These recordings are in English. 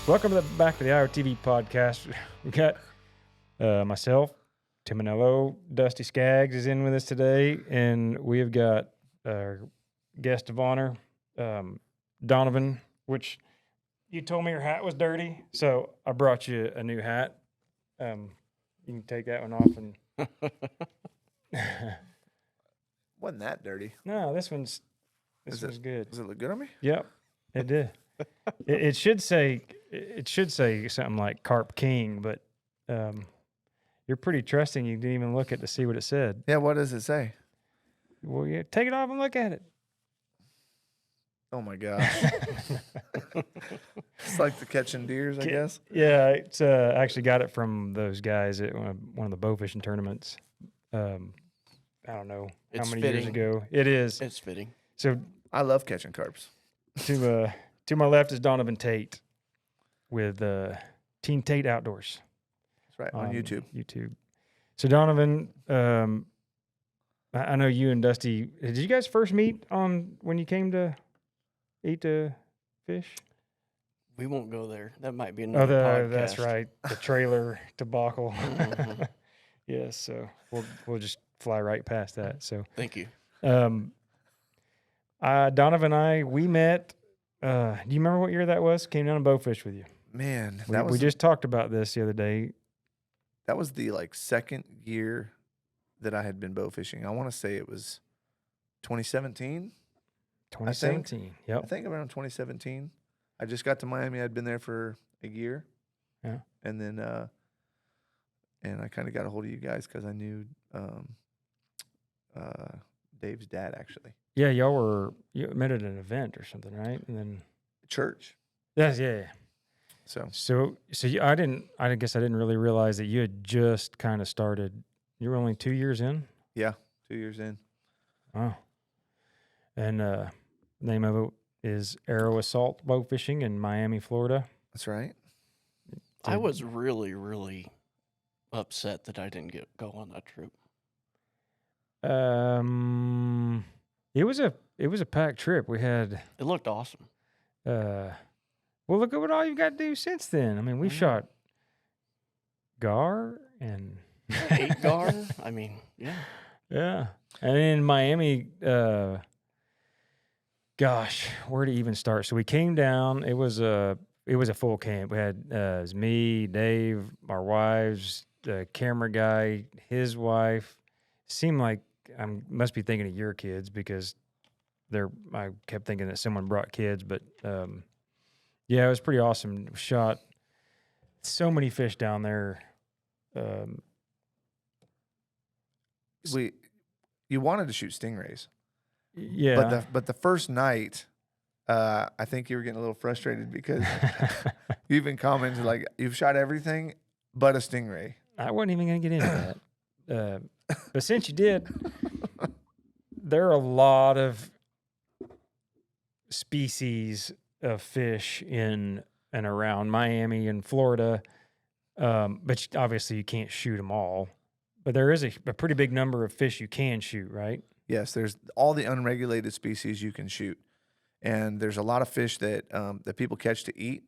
Welcome back to the IOTV Podcast. We got myself, Tim Anello, Dusty Skaggs is in with us today, and we have got our guest of honor, Donovan, which you told me your hat was dirty, so I brought you a new hat. You can take that one off. And Wasn't that dirty? No, this one's good. Does it look good on me? Yep, it did. It should say something like Carp King, but you're pretty trusting. You didn't even look at to see what it said. Yeah, what does it say? Well, yeah, take it off and look at it. Oh my gosh. It's like the catching deers, I guess. Yeah, it's actually got it from those guys at one of the bowfishing tournaments. I don't know how many years ago. It is. It's fitting. So I love catching carps. To my left is Donovan Tate with Team Tate Outdoors. That's right, on YouTube. YouTube. So Donovan, I know you and Dusty. Did you guys first meet on when you came to eat the fish? We won't go there. That might be another podcast. That's right. The trailer debacle. Mhm. Yes. So we'll just fly right past that. So Thank you. Donovan and I, we met. Do you remember what year that was? Came down and bowfish with you. Man, We just talked about this the other day. that was the second year that I had been bow fishing. I want to say it was 2017. 2017. I Yep. think around 2017. I just got to Miami. I'd been there for a year. Yeah. And then and I kind of got a hold of you guys because I knew Dave's dad, actually. Yeah, you met at an event or something, right? And then Church. yeah. So I guess I didn't really realize that you had just kind of started. You were only 2 years in. yeah, 2 years in. Oh. And name of it is Arrow Assault Bowfishing in Miami, Florida. That's right. I was really, really upset that I didn't go on that trip. It was a packed trip. We had It looked awesome. well, look at what all you've got to do since then. I mean, we shot gar and 8 gar. I mean, yeah. yeah. And in Miami, gosh, where to even start? So we came down. It was a full camp. We had it was me, Dave, our wives, the camera guy, his wife. Seemed like I must be thinking of your kids because I kept thinking that someone brought kids, but yeah, it was pretty awesome. Shot so many fish down there. You wanted to shoot stingrays. Yeah. But the first night, I think you were getting a little frustrated because you even commented like you've shot everything but a stingray. I wasn't even going to get into that. But since you did, there are a lot of species of fish in and around Miami and Florida, but obviously you can't shoot them all. But there is a pretty big number of fish you can shoot, right? Yes, there's all the unregulated species you can shoot, and there's a lot of fish that that people catch to eat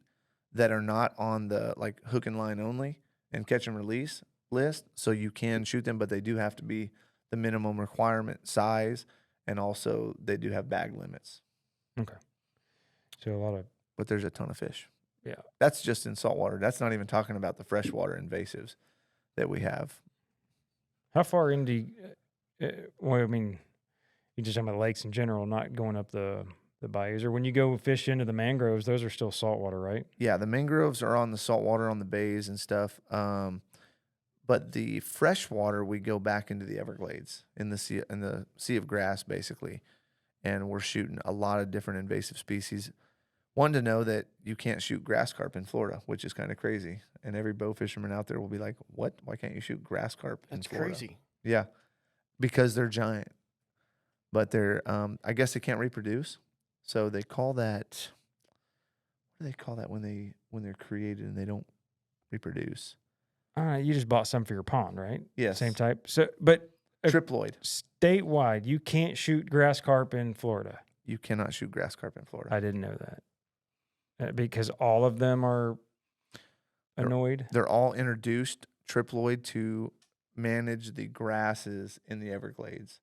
that are not on the hook and line only and catch and release list. So you can shoot them, but they do have to be the minimum requirement size, and also they do have bag limits. Okay. So But there's a ton of fish. Yeah. That's just in saltwater. That's not even talking about the freshwater invasives that we have. How far into? Well, I mean, you just talking about lakes in general, not going up the bayous, or when you go fish into the mangroves, those are still saltwater, right? Yeah, the mangroves are on the saltwater, on the bays and stuff. But the freshwater, we go back into the Everglades in the sea of grass, basically, and we're shooting a lot of different invasive species. One, to know that you can't shoot grass carp in Florida, which is kind of crazy. And every bow fisherman out there will be like, "What? Why can't you shoot grass carp in That's Florida?" crazy. Yeah, because they're giant. But they're, I guess they can't reproduce, so they call that. What do they call that when they're created and they don't reproduce? You just bought some for your pond, right? Yes. Same type. So, but Triploid. statewide, you can't shoot grass carp in Florida. You cannot shoot grass carp in Florida. I didn't know that. because all of them are annoyed. They're all introduced triploid to manage the grasses in the Everglades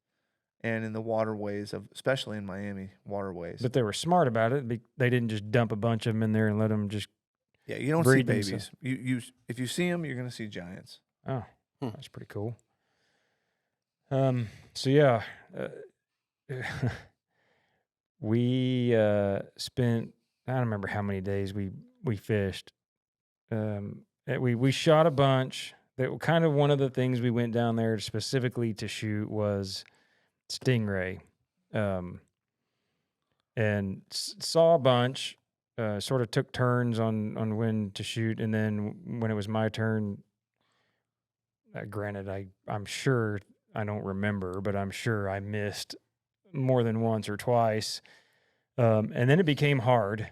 and in the waterways of, especially in Miami waterways. But they were smart about it. They didn't just dump a bunch of them in there and let them just. Yeah, you don't see breed babies. If you see them, you're going to see giants. Oh, that's pretty cool. So yeah, we spent, I don't remember how many days we fished. We shot a bunch. That kind of one of the things we went down there specifically to shoot was stingray, and saw a bunch. Sort of took turns on when to shoot, and then when it was my turn, granted, I'm sure I don't remember, but I'm sure I missed more than once or twice, and then it became hard,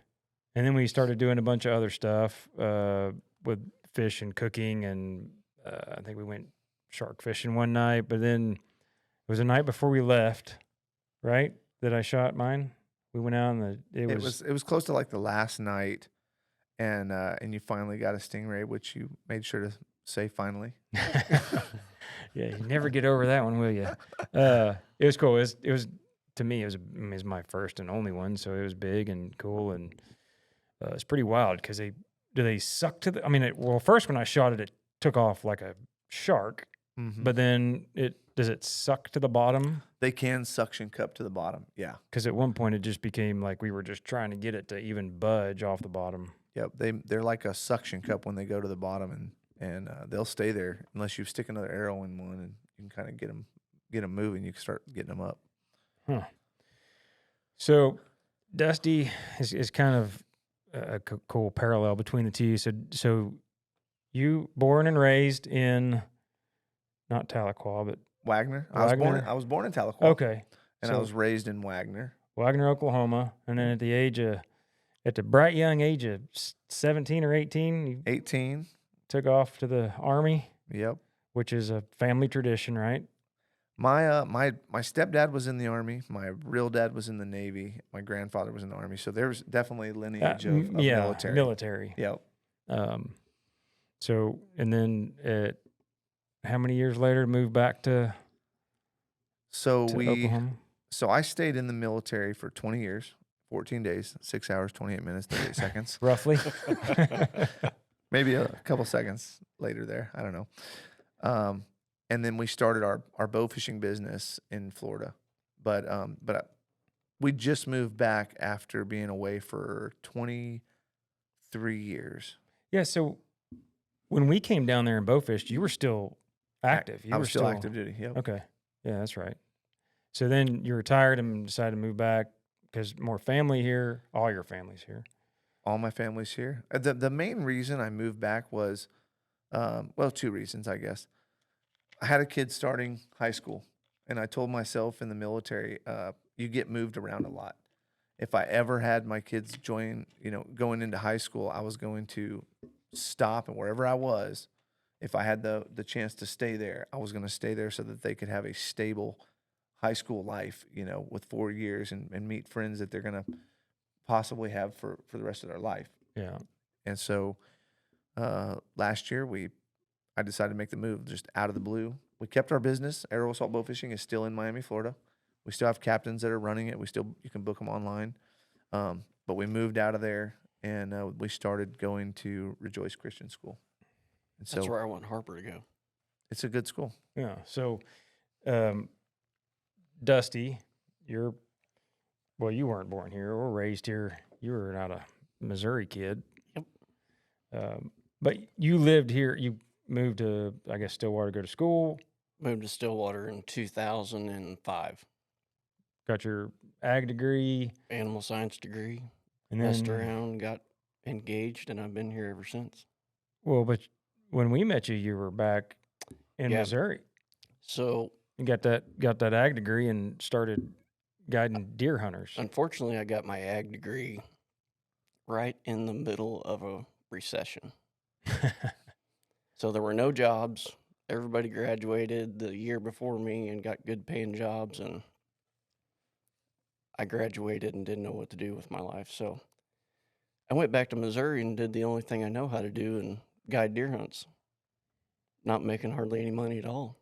and then we started doing a bunch of other stuff with fish and cooking, and I think we went shark fishing one night, but then it was the night before we left, right? That I shot mine. We went out and it was close to like the last night, and you finally got a stingray, which you made sure to say finally. Yeah, you never get over that one, will you? It was cool. It was to me. It was my first and only one, so it was big and cool, and it's pretty wild because they suck to the. I mean, first when I shot it, it took off like a shark, but then does it suck to the bottom? They can suction cup to the bottom, yeah. Because at one point it just became like we were just trying to get it to even budge off the bottom. Yep, they're like a suction cup when they go to the bottom, and they'll stay there unless you stick another arrow in one, and you can kind of get them moving. You can start getting them up. Huh. So Dusty is kind of a cool parallel between the two. So you born and raised in not Tahlequah, but Wagner. Wagner? I was born in Tahlequah. Okay. And I was raised in Wagner, Oklahoma, and then at the bright young age of 17 or 18, you 18. took off to the Army. Yep. Which is a family tradition, right? My my stepdad was in the Army. My real dad was in the Navy. My grandfather was in the Army. So there's definitely a lineage of military. Military. Yep. So, and then how many years later moved back to Oklahoma? So I stayed in the military for 20 years, 14 days, 6 hours, 28 minutes, 38 seconds. Roughly. Maybe a couple seconds later there. I don't know. And then we started our bow fishing business in Florida. But we just moved back after being away for 23 years. Yeah, so when we came down there and bow fished, you were still active. I was still active duty, yep. Okay. Yeah, that's right. So then you retired and decided to move back because more family here. All your family's here. All my family's here. The main reason I moved back was, two reasons, I guess. I had a kid starting high school, and I told myself in the military, you get moved around a lot. If I ever had my kids going into high school, I was going to stop, and wherever I was, if I had the chance to stay there, I was going to stay there so that they could have a stable high school life, with 4 years and meet friends that they're going to possibly have for the rest of their life. Yeah. And so last year I decided to make the move just out of the blue. We kept our business. Arrow Assault Bowfishing is still in Miami, Florida. We still have captains that are running it. You can book them online. But we moved out of there and we started going to Rejoice Christian School. And That's where I want Harper to go. It's a good school. Yeah. So, Dusty, you weren't born here or raised here. You were not a Missouri kid. Yep. But you lived here. You moved to, I guess, Stillwater to go to school. Moved to Stillwater in 2005. Got your ag degree. Animal science degree. And messed around, got engaged, and I've been here ever since. Well, but when we met you, you were back in Missouri. So you got that ag degree and started guiding deer hunters. Unfortunately, I got my ag degree right in the middle of a recession. So there were no jobs. Everybody graduated the year before me and got good paying jobs, and I graduated and didn't know what to do with my life. So I went back to Missouri and did the only thing I know how to do and guide deer hunts. Not making hardly any money at all,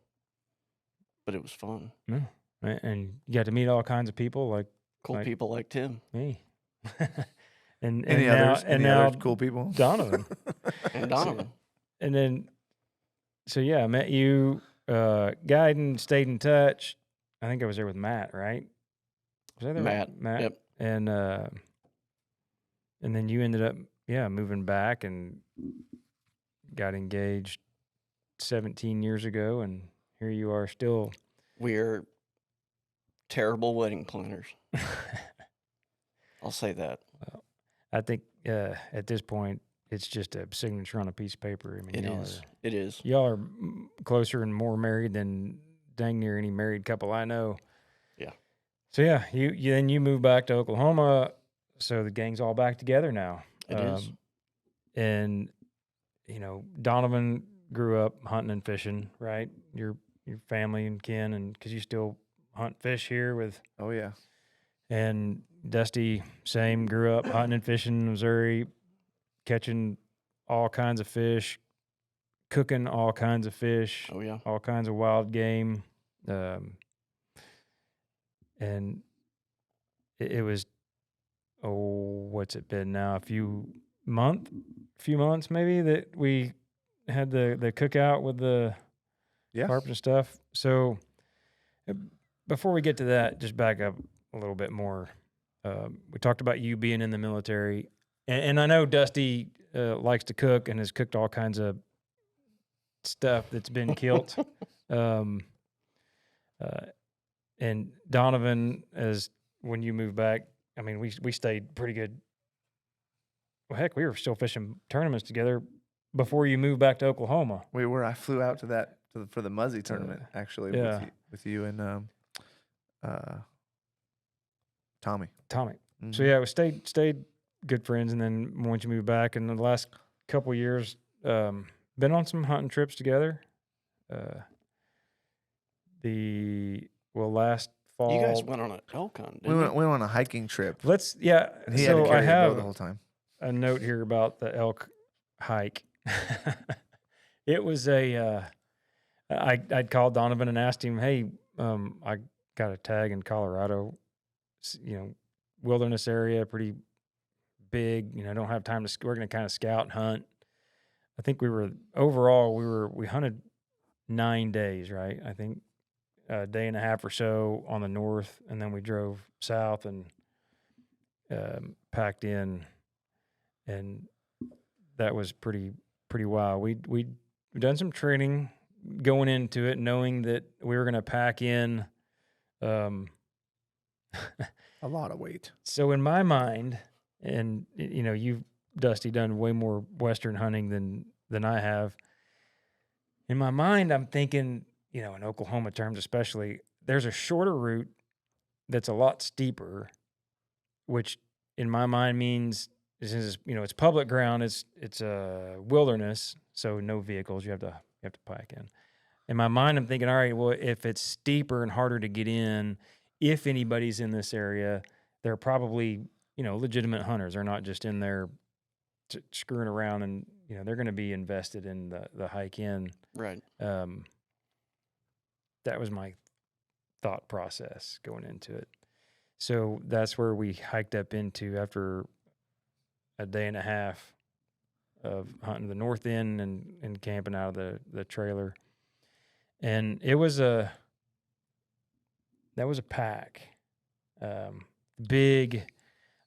but it was fun. Yeah. And you got to meet all kinds of people like Cool people like Tim me. and Any now, others? and Any now other cool people? Donovan. and Donovan. And then, so yeah, I met you, guiding, stayed in touch. I think I was there with Matt, right? Was I there? Matt. Yep. And then you ended up, moving back and got engaged 17 years ago, and here you are still. We're terrible wedding planners. I'll say that. Well, I think at this point, it's just a signature on a piece of paper. I mean, It is. Y'all are closer and more married than dang near any married couple I know. Yeah. So yeah, you moved back to Oklahoma, so the gang's all back together now. It is. And Donovan grew up hunting and fishing, right? Your family and kin, and because you still hunt fish here with. Oh yeah. And Dusty, same, grew up hunting and fishing in Missouri, catching all kinds of fish, cooking all kinds of fish. Oh yeah. All kinds of wild game. And it was, what's it been now? A few months maybe that we had the cookout with the carp and stuff. So before we get to that, just back up a little bit more. We talked about you being in the military, and I know Dusty likes to cook and has cooked all kinds of stuff that's been killed. And Donovan, as when you moved back, I mean, we stayed pretty good. Well, heck, we were still fishing tournaments together before you moved back to Oklahoma. We were. I flew out to for the Muzzy tournament actually. Yeah. with you and Tommy. Mm-hmm. So yeah, we stayed good friends, and then once you moved back, and the last couple of years, been on some hunting trips together. Last fall, You guys went on an elk hunt, We didn't went on a hiking trip. And he had to carry I the bow have the whole time. a note here about the elk hike. It was I'd called Donovan and asked him, hey, I got a tag in Colorado, wilderness area, pretty big, don't have time we're going to kind of scout and hunt. I think we hunted 9 days, right? I think a day and a half or so on the north, and then we drove south and packed in, and that was pretty wild. We'd done some training going into it, knowing that we were going to pack in A lot of weight. So in my mind, and you've, Dusty, done way more Western hunting than I have. In my mind, I'm thinking, in Oklahoma terms especially, there's a shorter route that's a lot steeper, which in my mind means, since it's public ground, it's a wilderness, so no vehicles. You have to pack in. In my mind, I'm thinking, all right, well, if it's steeper and harder to get in, if anybody's in this area, they're probably legitimate hunters. They're not just in there screwing around, and they're going to be invested in the hike in. Right. That was my thought process going into it. So that's where we hiked up into after a day and a half of hunting the north end and camping out of the trailer. And that was a pack. Big,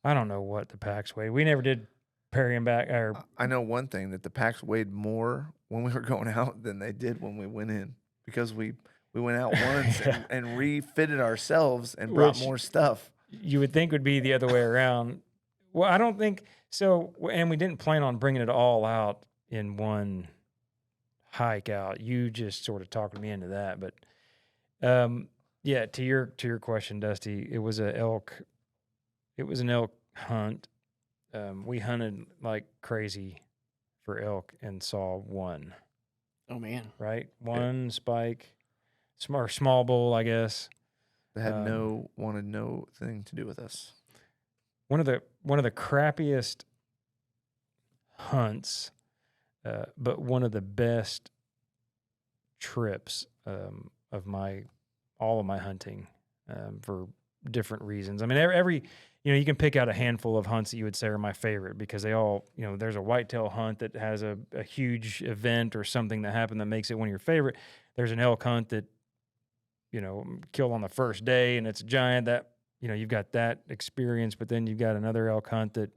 I don't know what the packs weighed. We never did carry them back. I know one thing, that the packs weighed more when we were going out than they did when we went in, because we went out once and refitted ourselves and brought more stuff. You would think would be the other way around. Well, I don't think so. And we didn't plan on bringing it all out in one hike out. You just sort of talked me into that. But yeah, to your question, Dusty, it was an elk hunt. We hunted like crazy for elk and saw one. Oh man! Right, one spike, small bull, I guess. They had wanted no thing to do with us. One of the crappiest hunts, but one of the best trips of all of my hunting for different reasons. I mean, every you can pick out a handful of hunts that you would say are my favorite because they all, there's a whitetail hunt that has a huge event or something that happened that makes it one of your favorite. There's an elk hunt that, killed on the first day and it's a giant that, you've got that experience, but then you've got another elk hunt that,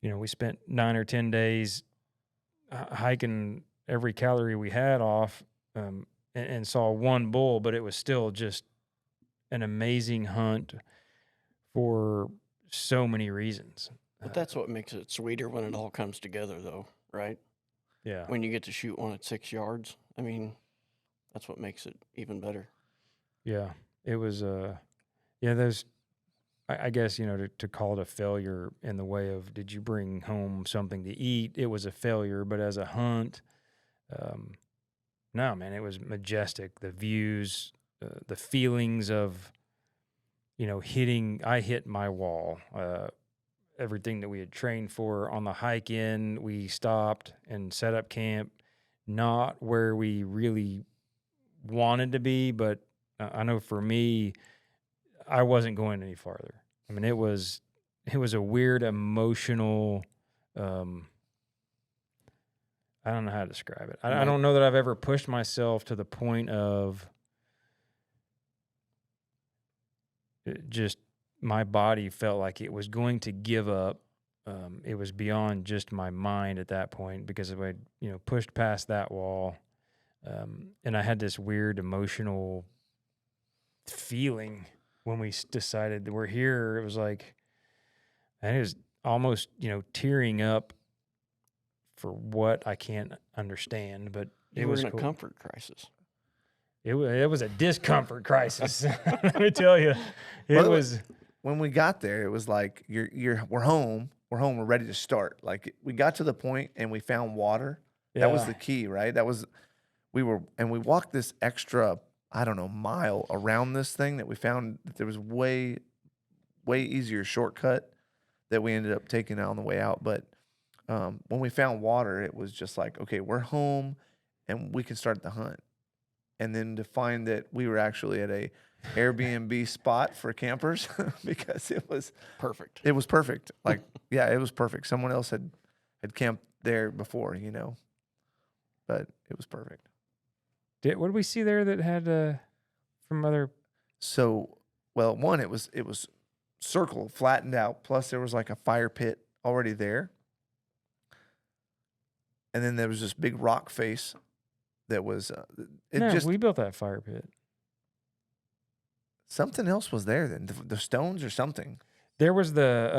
we spent 9 or 10 days hiking every calorie we had off and saw one bull, but it was still just an amazing hunt for so many reasons. But that's what makes it sweeter when it all comes together, though, right? Yeah. When you get to shoot one at 6 yards, I mean, that's what makes it even better. Yeah. It was, there's, I guess, to call it a failure in the way of, did you bring home something to eat? It was a failure, but as a hunt, no, man, it was majestic. The views, the feelings of, I hit my wall. Everything that we had trained for on the hike in, we stopped and set up camp, not where we really wanted to be, but I know for me, I wasn't going any farther. I mean, it was a weird emotional, I don't know how to describe it. I don't know that I've ever pushed myself to the point of just my body felt like it was going to give up. It was beyond just my mind at that point because I pushed past that wall, and I had this weird emotional feeling when we decided that we're here. It was like, and it was almost, tearing up for what I can't understand, but it was in a cool. comfort crisis. It was a discomfort crisis. Let me tell you, it was. When we got there, it was like we're home. We're ready to start. Like we got to the point and we found water. Yeah. That was the key, right? We walked this extra, I don't know, mile around this thing that we found that there was way easier shortcut that we ended up taking on the way out. But when we found water, it was just like, okay, we're home and we can start the hunt. And then to find that we were actually at a Airbnb spot for campers because it was perfect. It was perfect. Like, yeah, it was perfect. Someone else had camped there before, but it was perfect. What did we see there that had from other? So, well, one, it was circle flattened out. Plus, there was like a fire pit already there, and then there was this big rock face that was. We built that fire pit. Something else was there then, the stones or something. There was the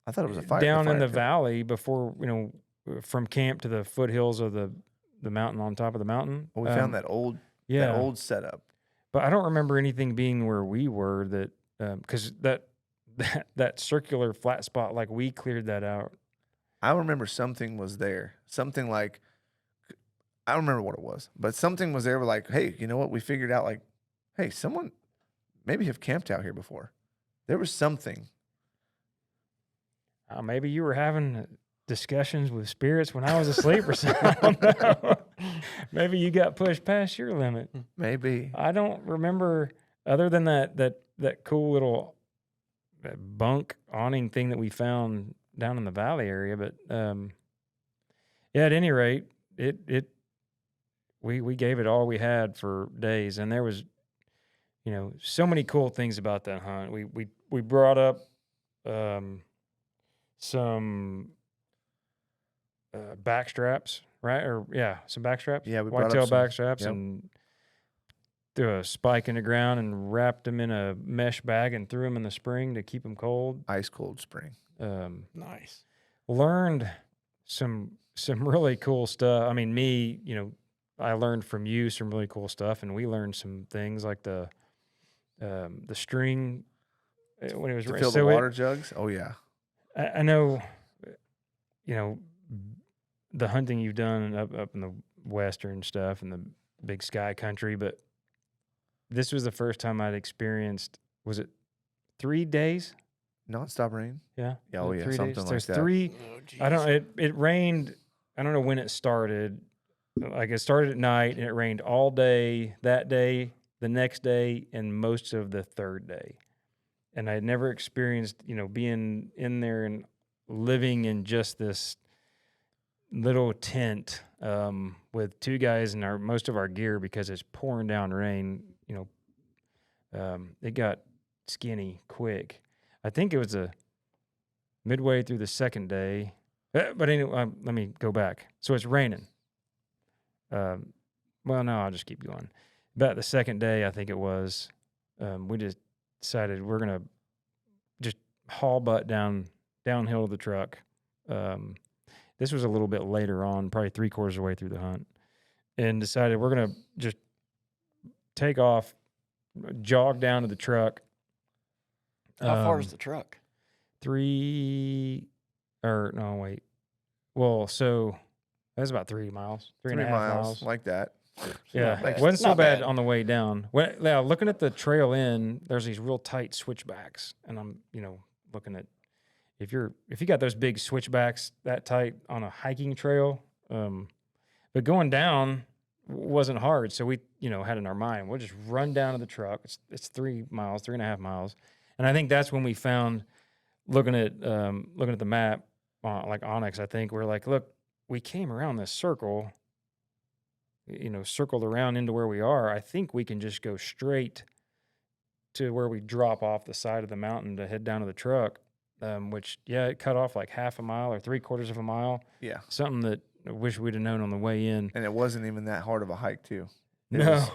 I thought it was a fire down in the pit. valley before from camp to the foothills of the mountain on top of the mountain. Well, we found that old setup, but I don't remember anything being where we were that because that circular flat spot, like we cleared that out. I remember something was there, something like I don't remember what it was, but something was there. We're like, hey, you know what? We figured out like, hey, someone maybe have camped out here before. There was something. Maybe you were having discussions with spirits when I was asleep or something. I don't know. Maybe you got pushed past your limit. Maybe. I don't remember other than that cool little bunk awning thing that we found down in the valley area. But at any rate, we gave it all we had for days, and there was so many cool things about that hunt. We brought up some backstraps, right? Some backstraps. Yeah, we brought whitetail up some, backstraps, yep. and threw a spike in the ground and wrapped them in a mesh bag and threw them in the spring to keep them cold. Ice cold spring. Nice. Learned some really cool stuff. I mean, I learned from you some really cool stuff, and we learned some things like the string when it was to fill the water jugs. Oh yeah. I know, the hunting you've done up in the western stuff and the big sky country, but this was the first time I'd experienced, was it 3 days Nonstop rain. Yeah. Yeah, oh, Was it yeah, 3 something days? like There's that. 3. Oh, I don't. geez. It rained. I don't know when it started. Like it started at night, and it rained all day that day, the next day, and most of the third day. And I had never experienced, being in there and living in just this little tent with 2 guys and most of our gear because it's pouring down rain. It got skinny quick. I think it was midway through the second day. But anyway, let me go back. So it's raining. Well, no, I'll just keep going. About the second day, I think it was, we just decided we're going to just haul butt downhill to the truck. This was a little bit later on, probably 3/4 of the way through the hunt, and decided we're going to just take off, jog down to the truck. How far is the truck? 3 or no, wait. Well, so that's about 3 miles, 3.5 miles. like that. Yeah, Not bad. it wasn't so Not bad bad. on the way down. Now, looking at the trail there's these real tight switchbacks, and I'm, looking at if you got those big switchbacks that tight on a hiking trail, but going down wasn't hard. So we, had in our mind, we'll just run down to the truck. It's 3 miles, 3.5 miles, and I think that's when we found, looking at the map, like Onyx. I think we're like, look, we came around this circle. Circled around into where we are. I think we can just go straight to where we drop off the side of the mountain to head down to the truck, which, it cut off like 1/2 mile or 3/4 of a mile. Yeah. Something that I wish we'd have known on the way in. And it wasn't even that hard of a hike, too. No.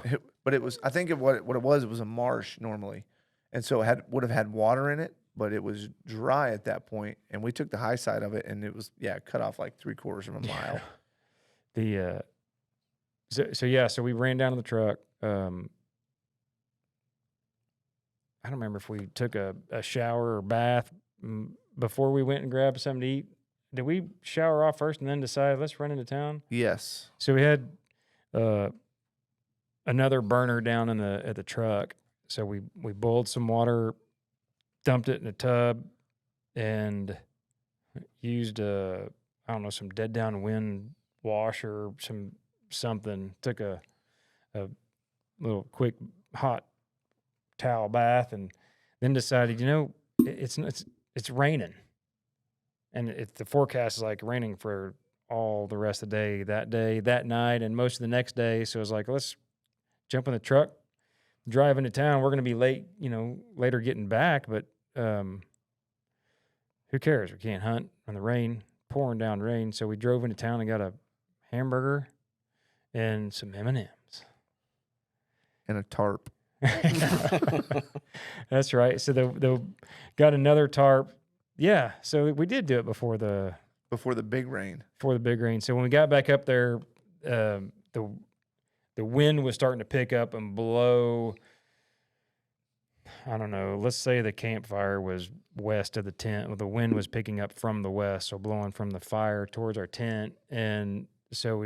But it was, I think what it was a marsh normally. And so it would have had water in it, but it was dry at that point. And we took the high side of it, and it was, it cut off like 3/4 of a mile. So we ran down to the truck. I don't remember if we took a shower or bath before we went and grabbed something to eat. Did we shower off first and then decide, let's run into town? Yes. So we had another burner down at the truck. So we boiled some water, dumped it in a tub, and used some dead downwind wash or something. Took a little quick hot towel bath, and then decided, it's raining, and if the forecast is like raining for all the rest of the day, that night, and most of the next day. So I was like, let's jump in the truck, drive into town. We're going to be late, later getting back, but who cares? We can't hunt in the rain, pouring down rain. So we drove into town and got a hamburger and some M&Ms. And a tarp. That's right. So they got another tarp. Yeah. So we did do it before the big rain. Before the big rain. So when we got back up there, the wind was starting to pick up and blow. I don't know. Let's say the campfire was west of the tent. Well, the wind was picking up from the west, so blowing from the fire towards our tent. And so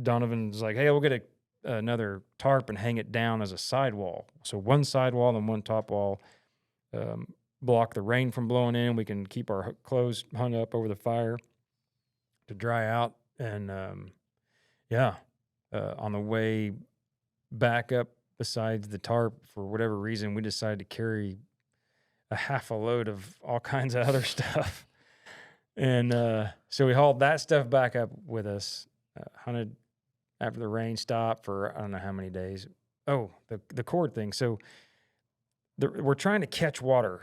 Donovan's like, hey, we'll get another tarp and hang it down as a sidewall. So one sidewall and one top wall block the rain from blowing in. We can keep our clothes hung up over the fire to dry out. And on the way back up, besides the tarp, for whatever reason, we decided to carry a half a load of all kinds of other stuff. And so we hauled that stuff back up with us, hunted after the rain stopped for I don't know how many days. Oh, the cord thing. So we're trying to catch water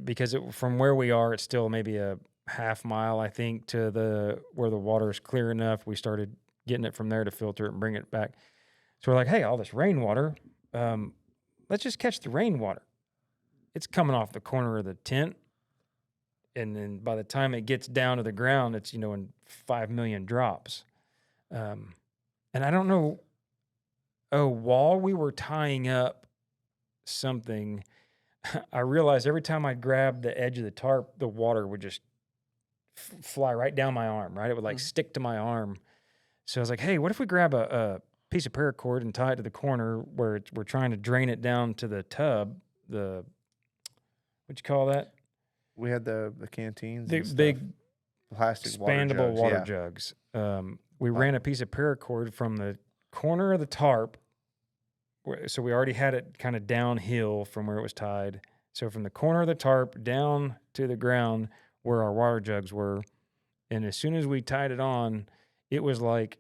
because from where we are, it's still maybe a half mile, I think, to where the water is clear enough. We started getting it from there to filter it and bring it back. So we're like, hey, all this rainwater, let's just catch the rainwater. It's coming off the corner of the tent. And then by the time it gets down to the ground, it's, in 5 million drops. And I don't know. Oh, while we were tying up something, I realized every time I grabbed the edge of the tarp, the water would just fly right down my arm, right? It would stick to my arm. So I was like, hey, what if we grab a piece of paracord and tie it to the corner where we're trying to drain it down to the tub, what what you call that? We had the canteens, The and stuff. big plastic expandable water water jugs. jugs. We ran a piece of paracord from the corner of the tarp. So we already had it kind of downhill from where it was tied. So from the corner of the tarp down to the ground where our water jugs were. And as soon as we tied it on, it was like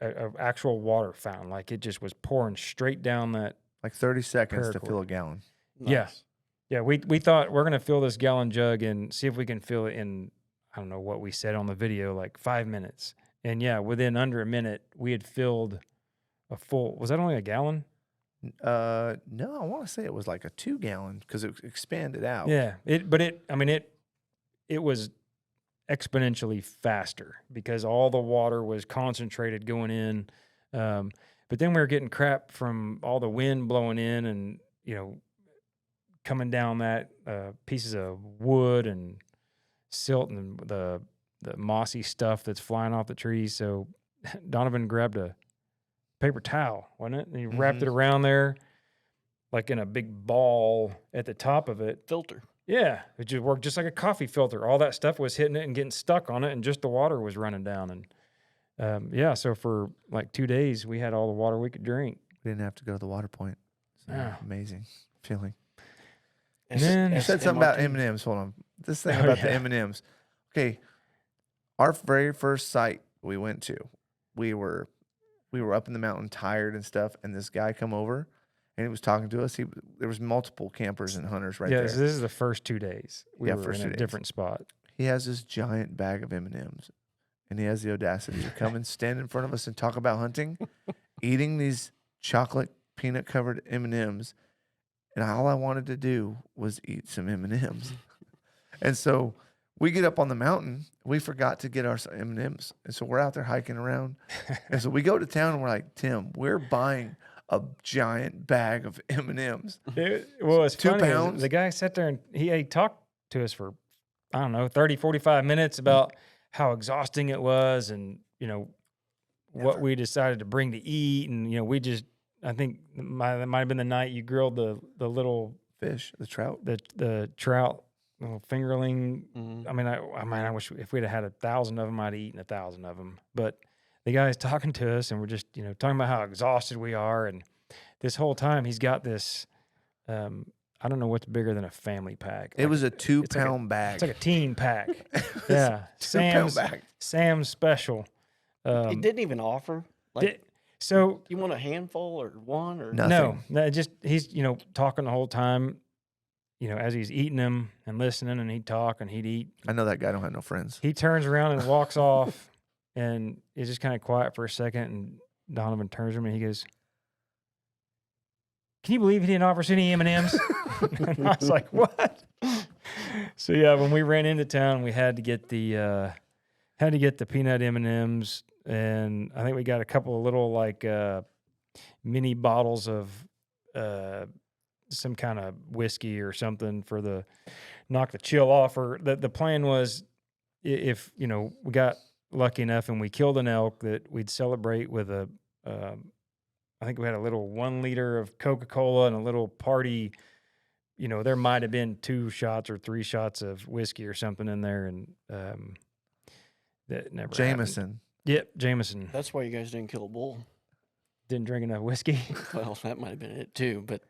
a actual water fountain. Like it just was pouring straight down that. Like 30 seconds to Paracord. fill a gallon. Nice. Yeah, we thought we're going to fill this gallon jug and see if we can fill it in, I don't know what we said on the video, like 5 minutes. And yeah, within under a minute, we had filled a full, was that only a gallon? No, I want to say it was like a 2 gallon because it expanded out. Yeah, it was exponentially faster because all the water was concentrated going in. But then we were getting crap from all the wind blowing in and, coming down that pieces of wood and silt and the mossy stuff that's flying off the trees. So Donovan grabbed a paper towel, wasn't it? And he wrapped it around there like in a big ball at the top of it. Filter. Yeah, it just worked just like a coffee filter. All that stuff was hitting it and getting stuck on it, and just the water was running down. And so for like 2 days, we had all the water we could drink. We didn't have to go to the water point. It's Yeah. amazing feeling. And then- You said something about M&Ms. Hold on. This thing about the M&Ms. Okay, our very first site we went to, we were up in the mountain, tired and stuff, and this guy come over, and he was talking to us. There was multiple campers and hunters right there. So this is the first 2 days. We were first in 2 a days. different spot. He has this giant bag of M&Ms, and he has the audacity to come and stand in front of us and talk about hunting, eating these chocolate peanut covered M&Ms, and all I wanted to do was eat some M&Ms. And so we get up on the mountain. We forgot to get our M&Ms, and so we're out there hiking around. And so we go to town, and we're like, Tim, we're buying a giant bag of M&Ms. Well, it's 2 funny. pounds? The guy sat there and he talked to us for, I don't know, 30, 45 minutes about how exhausting it was and, what we decided to bring to eat. And, I think that might have been the night you grilled the little Fish, the trout. the trout little fingerling. Mhm. I wish if we'd have had 1,000 of them, I'd have eaten 1,000 of them. But the guy's talking to us, and we're just talking about how exhausted we are, and this whole time he's got this. I don't know what's bigger than a family pack. It was a 2 it's like a- pound bag. It's like a teen pack. It was Yeah, 2 pound bag. Sam's special. It didn't even offer. Like, So you want a handful or one or No. no, just he's talking the whole time. As he's eating them and listening, and he'd talk and he'd eat. I know that guy don't have no friends. He turns around and walks off, and is just kind of quiet for a second. And Donovan turns to him and he goes, "Can you believe he didn't offer us any M&Ms?" And I was like, "What?" So yeah, when we ran into town, we had to get the peanut M&Ms, and I think we got a couple of little like mini bottles of some kind of whiskey or something for the knock the chill off. Or the plan was, if we got lucky enough and we killed an elk, that we'd celebrate with I think we had a little 1 liter of Coca-Cola and a little party. There might have been 2 shots or 3 shots of whiskey or something in there, and that never happened. Jameson. Yep, Jameson. That's why you guys didn't kill a bull. Didn't drink enough whiskey. Well, that might have been it too, but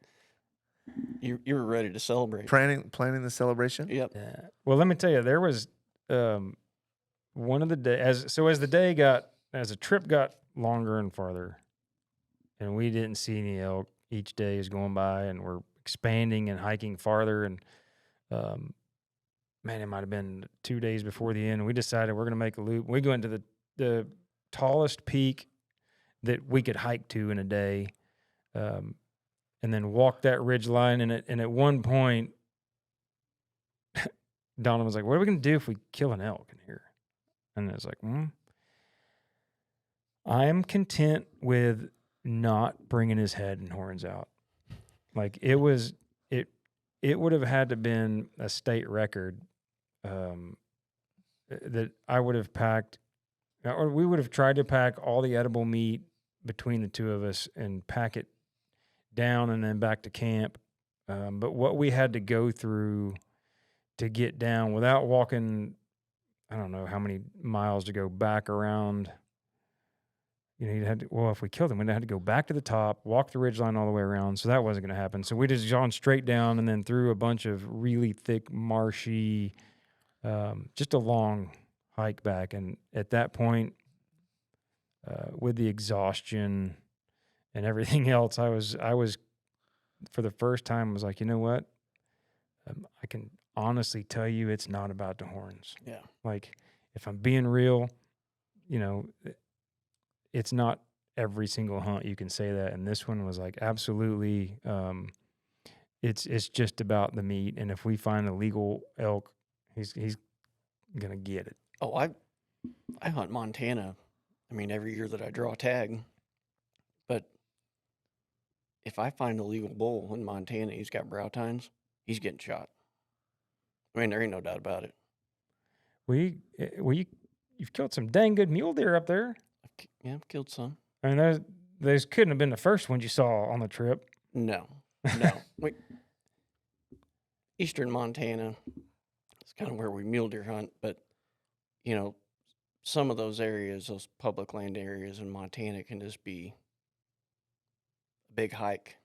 you were ready to celebrate. Planning the celebration. Yep. Yeah. Well, let me tell you, there was one of the days. As the trip got longer and farther, and we didn't see any elk each day is going by, and we're expanding and hiking farther, and man, it might have been 2 days before the end. We decided we're going to make a loop. We went to the tallest peak that we could hike to in a day, and then walk that ridge line. And at one point, Donovan was like, "What are we going to do if we kill an elk in here?" And I was like, I am content with not bringing his head and horns out. Like it would have had to been a state record that I would have packed, or we would have tried to pack all the edible meat between the two of us and pack it down and then back to camp But what we had to go through to get down without walking, I don't know how many miles to go back around. You had to, well, if we killed him, we'd have to go back to the top, walk the ridgeline all the way around. So that wasn't going to happen. So we just gone straight down and then through a bunch of really thick, marshy, just a long hike back. And at that point, with the exhaustion and everything else, I was for the first time was like, you know what? I can honestly tell you, it's not about the horns. Yeah. Like, if I'm being real, it's not every single hunt you can say that. And this one was like, absolutely. It's just about the meat. And if we find a legal elk, he's going to get it. Oh, I hunt Montana. I mean, every year that I draw a tag. But if I find a legal bull in Montana, he's got brow tines, he's getting shot. I mean, there ain't no doubt about it. You've killed some dang good mule deer up there. I've killed some. I mean, those couldn't have been the first ones you saw on the trip. No. Eastern Montana is kind of where we mule deer hunt, but, some of those areas, those public land areas in Montana can just be a big hike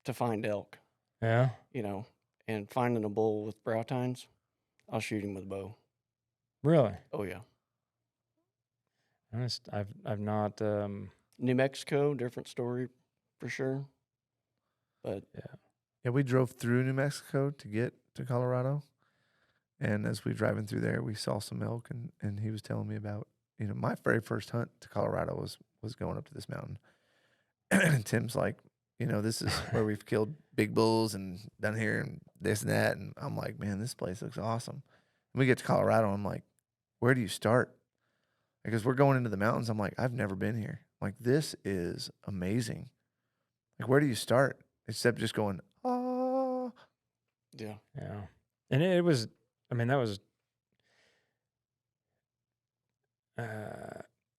to find elk. Yeah. And finding a bull with brow tines, I'll shoot him with a bow. Really? Oh, yeah. I've not. New Mexico, different story for sure. But Yeah, we drove through New Mexico to get to Colorado. And as we were driving through there, we saw some elk, and he was telling me about, my very first hunt to Colorado was going up to this mountain. And Tim's like, this is where we've killed big bulls and done here and this and that. And I'm like, man, this place looks awesome. And we get to Colorado, I'm like, where do you start? Because we're going into the mountains. I'm like, I've never been here. I'm like, this is amazing. Like, where do you start? Except just going, oh. yeah. Yeah. And it was, that was,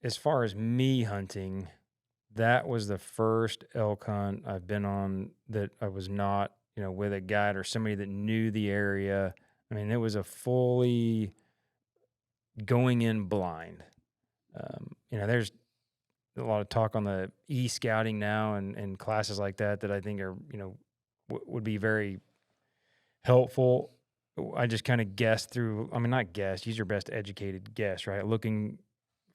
as far as me hunting, that was the first elk hunt I've been on that I was not, with a guide or somebody that knew the area. It was a fully going in blind. There's a lot of talk on the e-scouting now and classes like that I think are, would be very helpful. I just kind of guessed through, not guess, use your best educated guess, right? Looking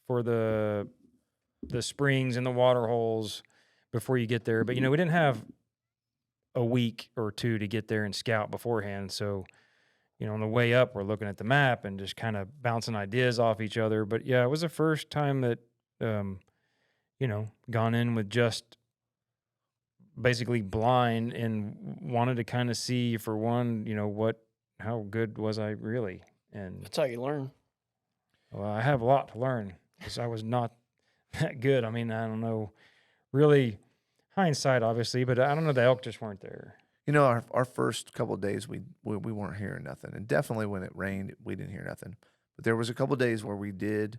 for the springs and the water holes before you get there. But, we didn't have a week or two to get there and scout beforehand. So, on the way up, we're looking at the map and just kind of bouncing ideas off each other. But yeah, it was the first time that, gone in with just basically blind and wanted to kind of see, for one, how good was I really? And That's how you learn. Well, I have a lot to learn because I was not that good. I don't know, really hindsight, obviously, but I don't know, the elk just weren't there. Our first couple of days, we weren't hearing nothing. And definitely when it rained, we didn't hear nothing. But there was a couple of days where we did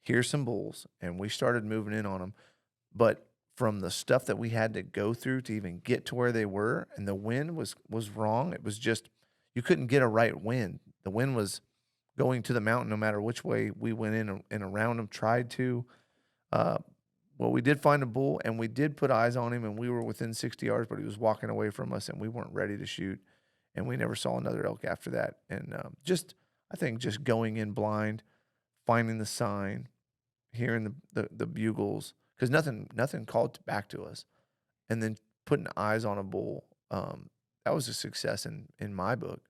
hear some bulls, and we started moving in on them. But from the stuff that we had to go through to even get to where they were, and the wind was wrong. It was just, you couldn't get a right wind. The wind was going to the mountain no matter which way we went in and around them, tried to. Well, we did find a bull, and we did put eyes on him, and we were within 60 yards, but he was walking away from us, and we weren't ready to shoot, and we never saw another elk after that. And I think just going in blind, finding the sign, hearing the bugles, because nothing called back to us, and then putting eyes on a bull, that was a success in my book,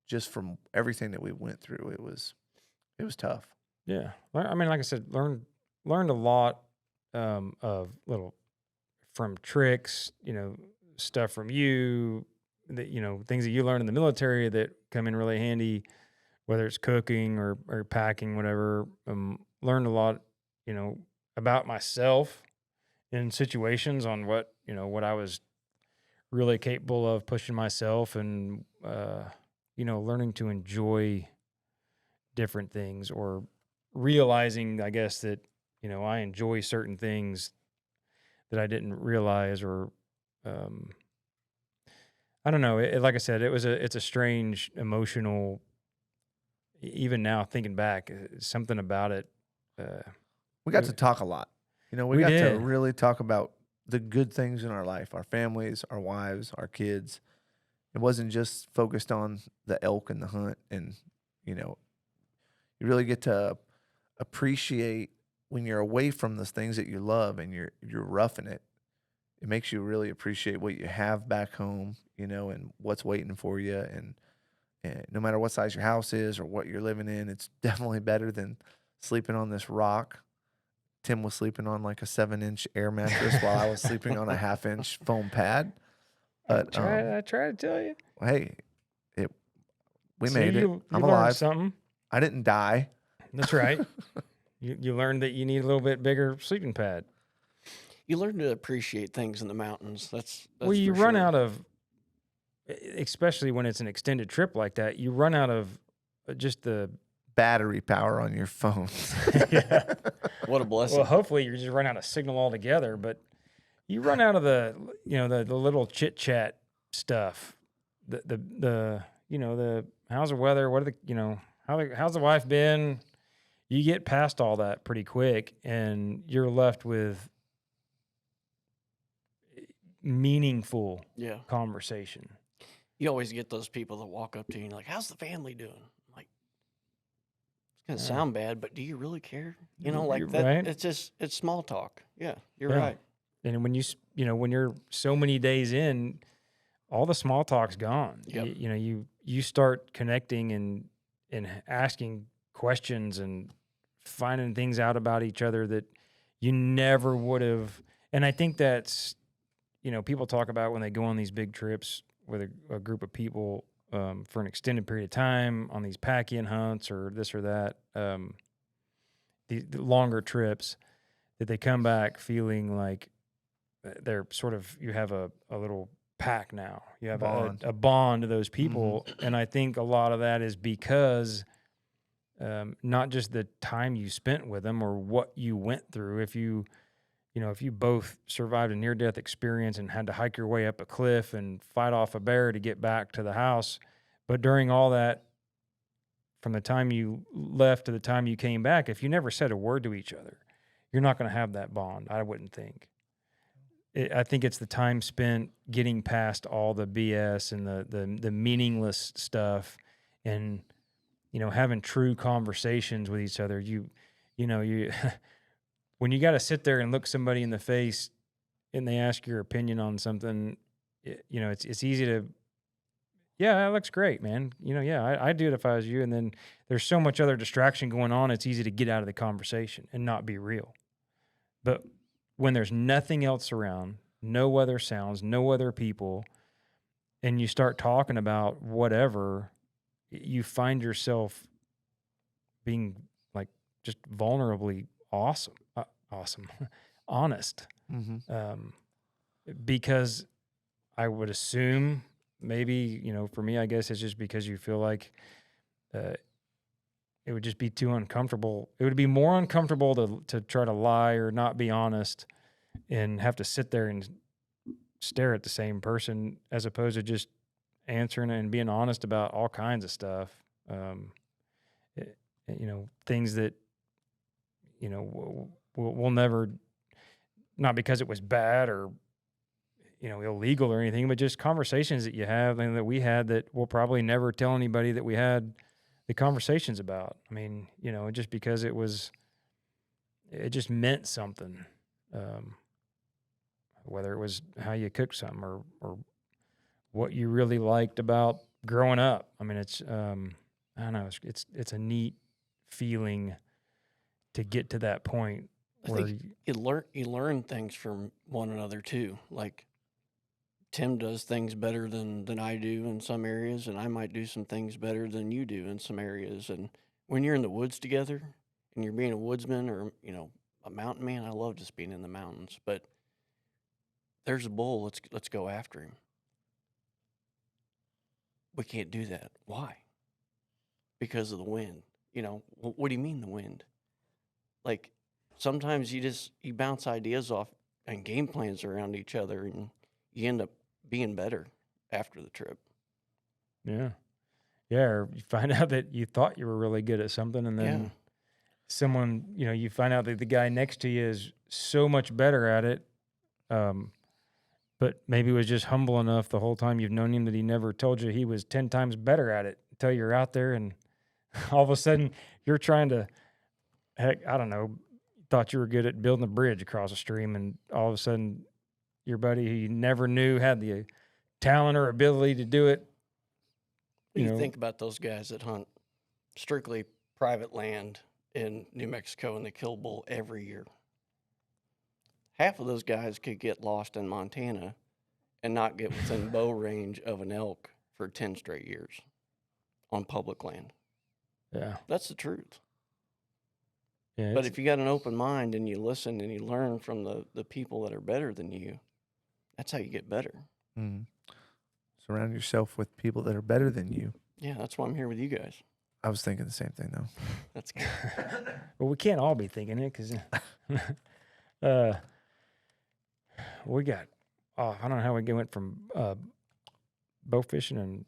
just from everything that we went through. It was tough. Yeah. Like I said, learned a lot of from tricks, stuff from you, that, things that you learn in the military that come in really handy, whether it's cooking or packing, whatever. Learned a lot, about myself in situations on what I was really capable of, pushing myself, and, learning to enjoy different things, or realizing, I guess, that, I enjoy certain things that I didn't realize, or I don't know. Like I said, it's a strange emotional. Even now, thinking back, something about it. We got to talk a lot. You know, we We got to did. really talk about the good things in our life, our families, our wives, our kids. It wasn't just focused on the elk and the hunt. And, you know, you really get to appreciate when you're away from those things that you love and you're roughing it. It makes you really appreciate what you have back home, you know, and what's waiting for you. And no matter what size your house is or what you're living in, it's definitely better than sleeping on this rock. Tim was sleeping on like a 7-inch air mattress while I was sleeping on a 1/2-inch foam pad. But I try to tell you. hey, we See, made it. you I'm learned alive. something. I didn't die. That's right. You learned that you need a little bit bigger sleeping pad. You learn to appreciate things in the mountains. That's Well, you for run sure. out of, especially when it's an extended trip like that, you run out of just the. Battery power on your phone. Yeah. What a blessing. Well, hopefully you just run out of signal altogether, but you run out of the little chit chat stuff. The how's the weather? What are how's the wife been? You get past all that pretty quick, and you're left with meaningful Yeah. conversation. You always get those people that walk up to you and like, how's the family doing? I'm like, it's going to sound bad, but do you really care? You know, like You're that. right. It's small talk. Yeah, you're Yeah. right. And when when you're so many days in, all the small talk's gone. Yep. You start connecting and asking questions and finding things out about each other that you never would have. And I think that's, people talk about when they go on these big trips with a group of people for an extended period of time on these pack-in hunts or this or that, the longer trips, that they come back feeling like they're sort of, you have a little pack now. You have a bond to those people. Mm-hmm. And I think a lot of that is because not just the time you spent with them or what you went through. If you both survived a near-death experience and had to hike your way up a cliff and fight off a bear to get back to the house, but during all that, from the time you left to the time you came back, if you never said a word to each other, you're not going to have that bond, I wouldn't think. I think it's the time spent getting past all the BS and the meaningless stuff and, having true conversations with each other. You when you got to sit there and look somebody in the face and they ask your opinion on something, it's easy to, yeah, that looks great, man. I'd do it if I was you. And then there's so much other distraction going on. It's easy to get out of the conversation and not be real. But when there's nothing else around, no other sounds, no other people, and you start talking about whatever, you find yourself being like just vulnerably honest. Mm-hmm. Because I would assume maybe, for me, I guess it's just because you feel like it would just be too uncomfortable. It would be more uncomfortable to try to lie or not be honest and have to sit there and stare at the same person as opposed to just answering and being honest about all kinds of stuff. Things that, we'll never, not because it was bad or, illegal or anything, but just conversations that you have and that we had that we'll probably never tell anybody that we had the conversations about. I mean, just because it just meant something. Whether it was how you cooked something or what you really liked about growing up. I mean, it's, I don't know, it's a neat feeling to get to that point where You learn things from one another too. Like Tim does things better than I do in some areas, and I might do some things better than you do in some areas. And when you're in the woods together and you're being a woodsman or, a mountain man, I love just being in the mountains, but there's a bull, let's go after him. We can't do that. Why? Because of the wind. What do you mean the wind? Like sometimes you bounce ideas off and game plans around each other and you end up being better. after the trip. Yeah. Yeah. Or you find out that you thought you were really good at something, and then someone, you find out that the guy next to you is so much better at it. But maybe was just humble enough the whole time you've known him that he never told you he was 10 times better at it until you're out there, and all of a sudden you're trying to, heck, I don't know, thought you were good at building a bridge across a stream, and all of a sudden your buddy who you never knew had the talent or ability to do it. You think about those guys that hunt strictly private land in New Mexico and they kill bull every year. Half of those guys could get lost in Montana and not get within bow range of an elk for 10 straight years on public land. Yeah. That's the truth. Yeah. But if you got an open mind and you listen and you learn from the people that are better than you, that's how you get better. Mm-hmm. Surround yourself with people that are better than you. Yeah, that's why I'm here with you guys. I was thinking the same thing, though. That's good. Well, we can't all be thinking it because we got off. I don't know how we went from bow fishing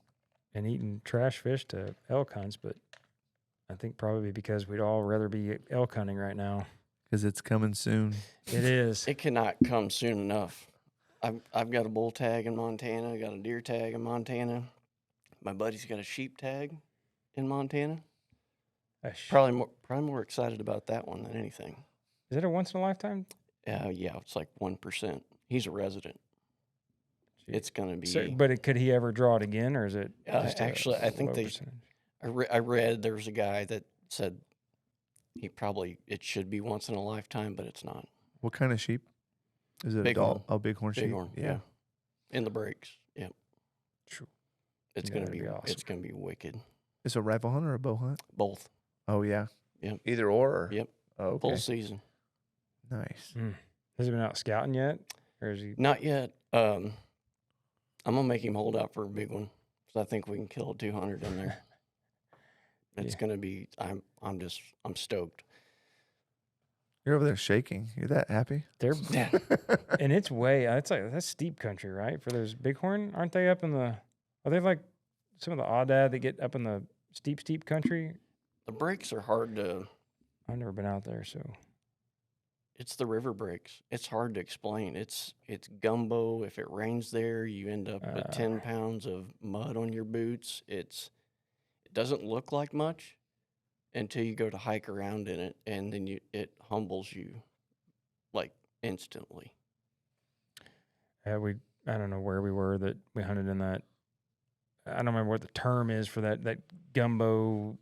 and eating trash fish to elk hunts, but I think probably because we'd all rather be elk hunting right now. Because it's coming soon. It is. It cannot come soon enough. I've got a bull tag in Montana. I got a deer tag in Montana. My buddy's got a sheep tag in Montana. Probably more excited about that one than anything. Is it a once in a lifetime? Yeah, it's like 1%. He's a resident. Jeez. It's going to be. So, but could he ever draw it again, or is it? Just actually, I think low they. percentage? I read there was a guy that said it should be once in a lifetime, but it's not. What kind of sheep? Is it Bighorn. Oh, bighorn sheep. Bighorn, yeah. In the breaks, yep. True. It's Yeah, gonna that'd be awesome. It's gonna be wicked. Is it a rifle hunt or a bow hunt? Both. Oh, yeah. Yep. Either or? Yep. Oh, okay. Full season. Nice. Has he been out scouting yet, or is he? Not yet. I'm gonna make him hold out for a big one, because I think we can kill a 200 in there. It's gonna be. I'm stoked. You're over there shaking. You're that happy? They're and it's that's steep country, right? For those bighorn, aren't they up in the? Are they like some of the aoudad that get up in the steep country? The breaks are hard to. I've never been out there, so. It's the river breaks. It's hard to explain. It's gumbo. If it rains there, you end up with 10 pounds of mud on your boots. It doesn't look like much until you go to hike around in it, and then it humbles you like instantly. I don't know where we were that we hunted in that. I don't remember what the term is for that gumbo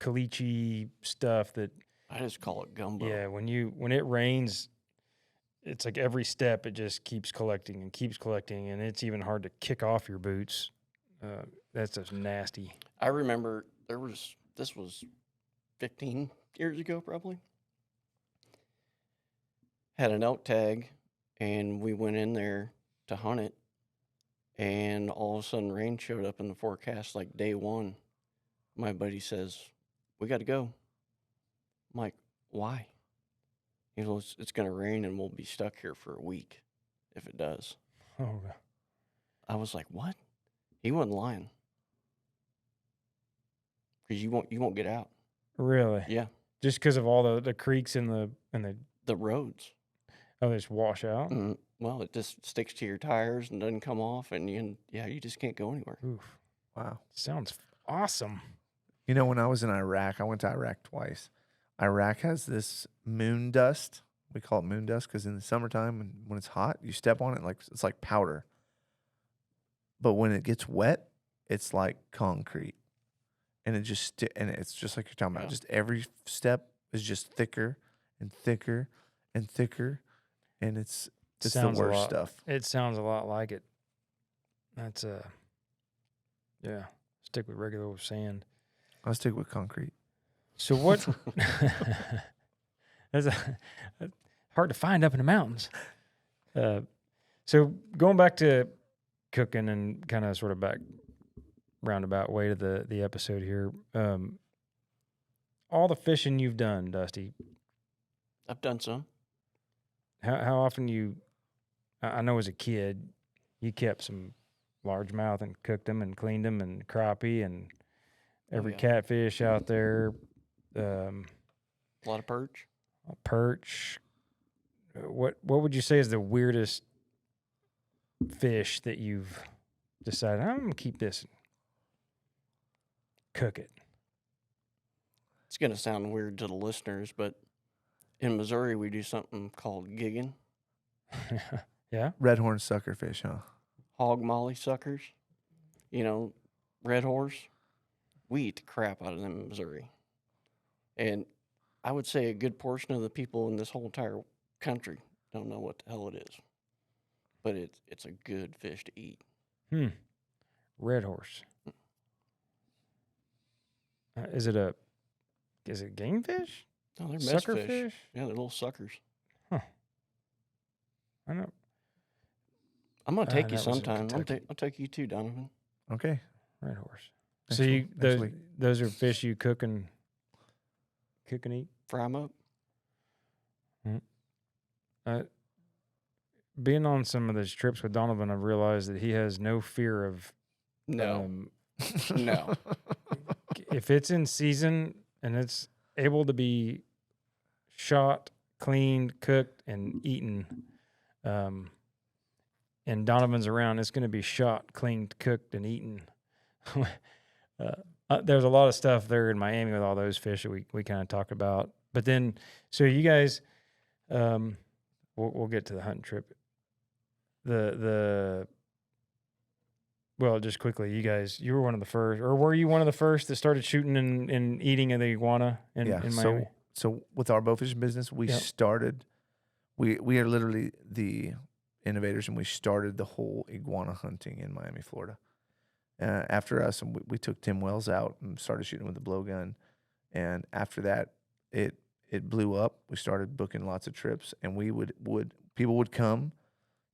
caliche stuff that. I just call it gumbo. Yeah, when it rains, it's like every step it just keeps collecting, and it's even hard to kick off your boots. That's just nasty. I remember this was 15 years ago probably. Had an elk tag, and we went in there to hunt it, and all of a sudden rain showed up in the forecast like day one. My buddy says, "We got to go." I'm like, "Why?" He goes, "It's going to rain and we'll be stuck here for a week if it does." Oh, God. I was like, "What?" He wasn't lying. Because you won't get out. Really? Yeah. Just because of all the creeks and the roads. Oh, they just wash out? Well, it just sticks to your tires and doesn't come off, and you just can't go anywhere. Oof. Wow. Sounds awesome. You know, when I was in Iraq, I went to Iraq twice. Iraq has this moon dust. We call it moon dust because in the summertime when it's hot, you step on it it's like powder. But when it gets wet, it's like concrete, and it's just like you're talking about. Yeah. Just every step is just thicker and thicker and thicker, and it's the worst stuff. It sounds a lot like it. That's yeah. Stick with regular old sand. I'll stick with concrete. So what? That's hard to find up in the mountains. So going back to cooking and kind of sort of back roundabout way to the episode here. All the fishing you've done, Dusty. I've done some. How often I know as a kid, you kept some largemouth and cooked them and cleaned them, and crappie and every yeah. catfish out there. A lot of perch. Perch. What would you say is the weirdest fish that you've decided, I'm gonna keep this and cook it? It's going to sound weird to the listeners, but in Missouri, we do something called gigging. Yeah. Red horn suckerfish, huh? Hog molly suckers. You know, red horse. We eat the crap out of them in Missouri. And I would say a good portion of the people in this whole entire country don't know what the hell it is. But it's a good fish to eat. Red horse. Is it game fish? No, they're Sucker mess fish? Yeah, they're little suckers. I know. I'm gonna take you that was in sometime. Kentucky. I'll take you too, Donovan. Okay. Red horse. Next So week- next week. those are fish you cook and eat? Fry 'em up. Being on some of those trips with Donovan, I've realized that he has no fear of No, no. if it's in season and it's able to be shot, cleaned, cooked, and eaten, and Donovan's around, it's going to be shot, cleaned, cooked, and eaten. There's a lot of stuff there in Miami with all those fish that we kind of talked about. But then, so you guys, we'll get to the hunting trip. Well, just quickly, you were one of the first, or were you one of the first that started shooting and eating of the iguana in Miami? So with our bowfishing business, we started, we are literally the innovators, and we started the whole iguana hunting in Miami, Florida. After us, and we took Tim Wells out and started shooting with the blowgun. And after that, it blew up. We started booking lots of trips, and people would come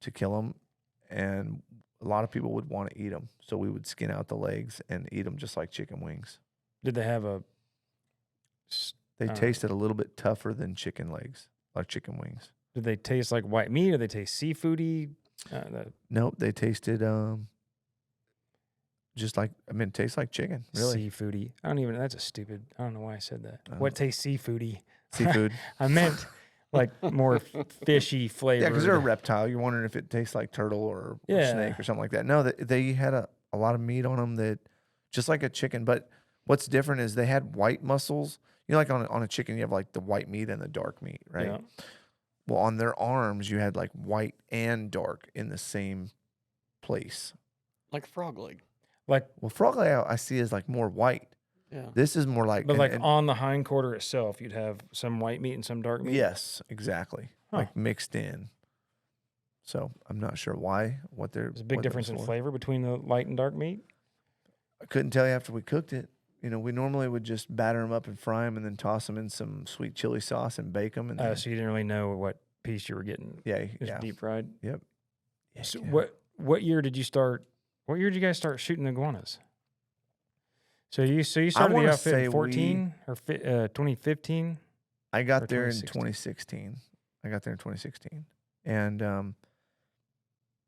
to kill them, and a lot of people would want to eat them. So we would skin out the legs and eat them just like chicken wings. Did they have They tasted a little bit tougher than chicken legs, like chicken wings. Did they taste like white meat, or they taste seafoody? Nope, they tasted just like, it tastes like chicken, really. Seafoody. I don't know why I said that. What tastes seafoody? Seafood. I meant like more fishy flavor. Yeah, because they're a reptile. You're wondering if it tastes like turtle or snake or something like that. No, they had a lot of meat on them, that just like a chicken. But what's different is they had white muscles. You know, like on a chicken, you have like the white meat and the dark meat, right? Yeah. Well, on their arms, you had like white and dark in the same place. Like frog leg. Like, Well, frog leg I see is like more white. Yeah. This is more like, but on the hind quarter itself, you'd have some white meat and some dark meat. yes, exactly, Huh. like mixed in. So I'm not sure what they're. There's a big what difference that's in for. flavor between the light and dark meat. I couldn't tell you after we cooked it. You know, we normally would just batter them up and fry them, and then toss them in some sweet chili sauce and bake them. And then, So you didn't really know what piece you were getting. It was deep fried. Yep. So Yeah. what year did you start? What year did you guys start shooting iguanas? So you started wanna the outfit say in 14 or 2015? I got or there in 2016? 2016. And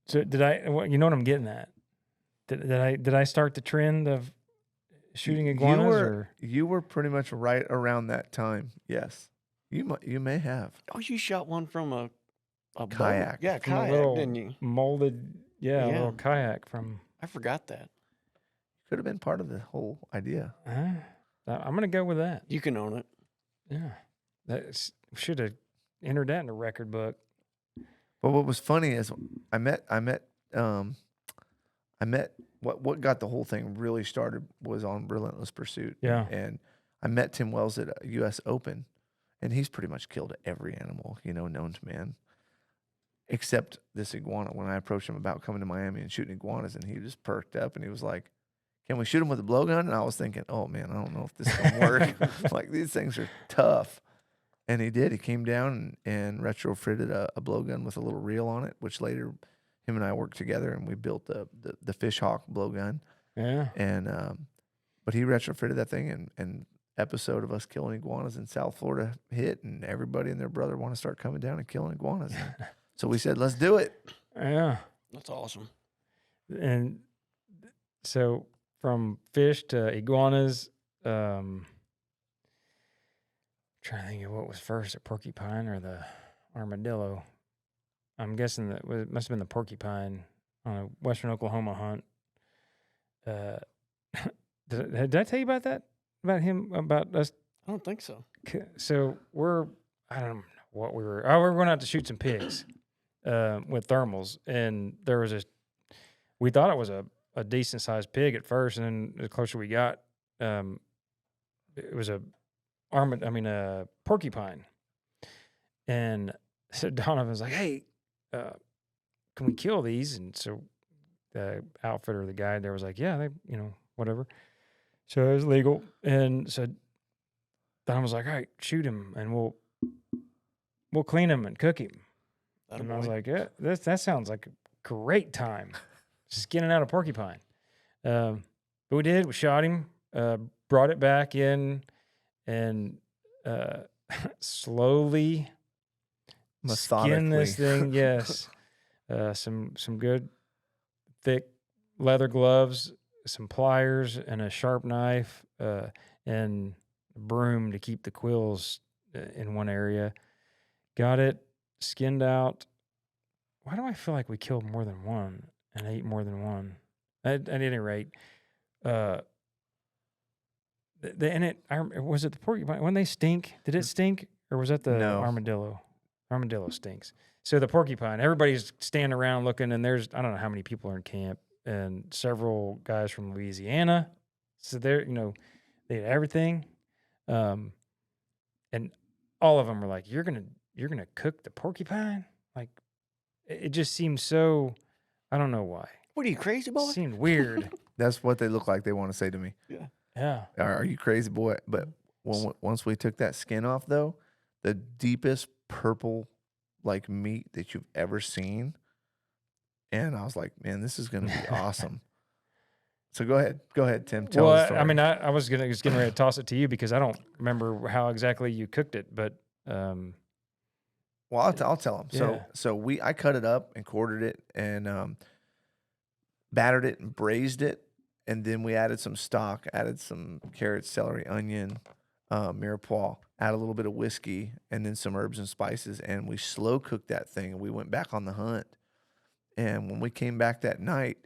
So did I? You know what I'm getting at? Did I start the trend of shooting iguanas? you were pretty much right around that time. Yes, you may have. Oh, you shot one from a boat? Kayak. Yeah, From a kayak, little didn't you? molded, a little Yeah. kayak from. I forgot that. Could have been part of the whole idea. I'm gonna go with that. You can own it. Yeah, should have entered that in the record book. But what was funny is I met what got the whole thing really started was on Relentless Pursuit. Yeah. And I met Tim Wells at a US Open, and he's pretty much killed every animal, known to man, except this iguana. When I approached him about coming to Miami and shooting iguanas, and he just perked up and he was like, "Can we shoot him with a blowgun?" And I was thinking, "Oh man, I don't know if this is gonna work." Like, these things are tough. And he did. He came down and retrofitted a blowgun with a little reel on it, which later him and I worked together and we built the Fish Hawk blowgun. Yeah. And but he retrofitted that thing, and episode of us killing iguanas in South Florida hit, and everybody and their brother want to start coming down and killing iguanas. So we said, let's do it. Yeah. That's awesome. And So from fish to iguanas, trying to think of what was first, a porcupine or the armadillo. I'm guessing that it must have been the porcupine on a western Oklahoma hunt. Did I tell you about that? About him? About us? I don't think so. So I don't know what we were. Oh, we were going out to shoot some pigs with thermals, and there was we thought it was a decent sized pig at first, and then the closer we got, it was a porcupine. And so Donovan was like, "Hey, can we kill these?" And so the outfitter, the guy there was like, "Yeah, whatever." So it was legal, and so Donovan was like, "All right, shoot him, and we'll clean him and cook him." And I was like, "Yeah, that sounds like a great time, skinning out a porcupine." But we did. We shot him, brought it back in, and slowly skin this thing. Yes, some good thick leather gloves, some pliers, and a sharp knife, and a broom to keep the quills in one area. Got it skinned out. Why do I feel like we killed more than one and ate more than one? At any rate, was it the porcupine? When they stink, did it stink, or was that the No. armadillo? Armadillo stinks. So the porcupine, everybody's standing around looking, and there's, I don't know how many people are in camp, and several guys from Louisiana. So they're, they had everything. And all of them were like, you're going to cook the porcupine? Like, it just seemed so, I don't know why. What are you, crazy boy? It seemed weird. That's what they look like they want to say to me. Yeah. Are you crazy, boy? But once we took that skin off, though, the deepest purple like meat that you've ever seen. And I was like, man, this is going to be awesome. So go ahead, Tim. Tell the story. I mean, I was getting ready to toss it to you because I don't remember how exactly you cooked it, but well, I'll tell them. Yeah. So I cut it up and quartered it and battered it and braised it, and then we added some stock, added some carrots, celery, onion, mirepoix, add a little bit of whiskey, and then some herbs and spices, and we slow cooked that thing. And we went back on the hunt, and when we came back that night,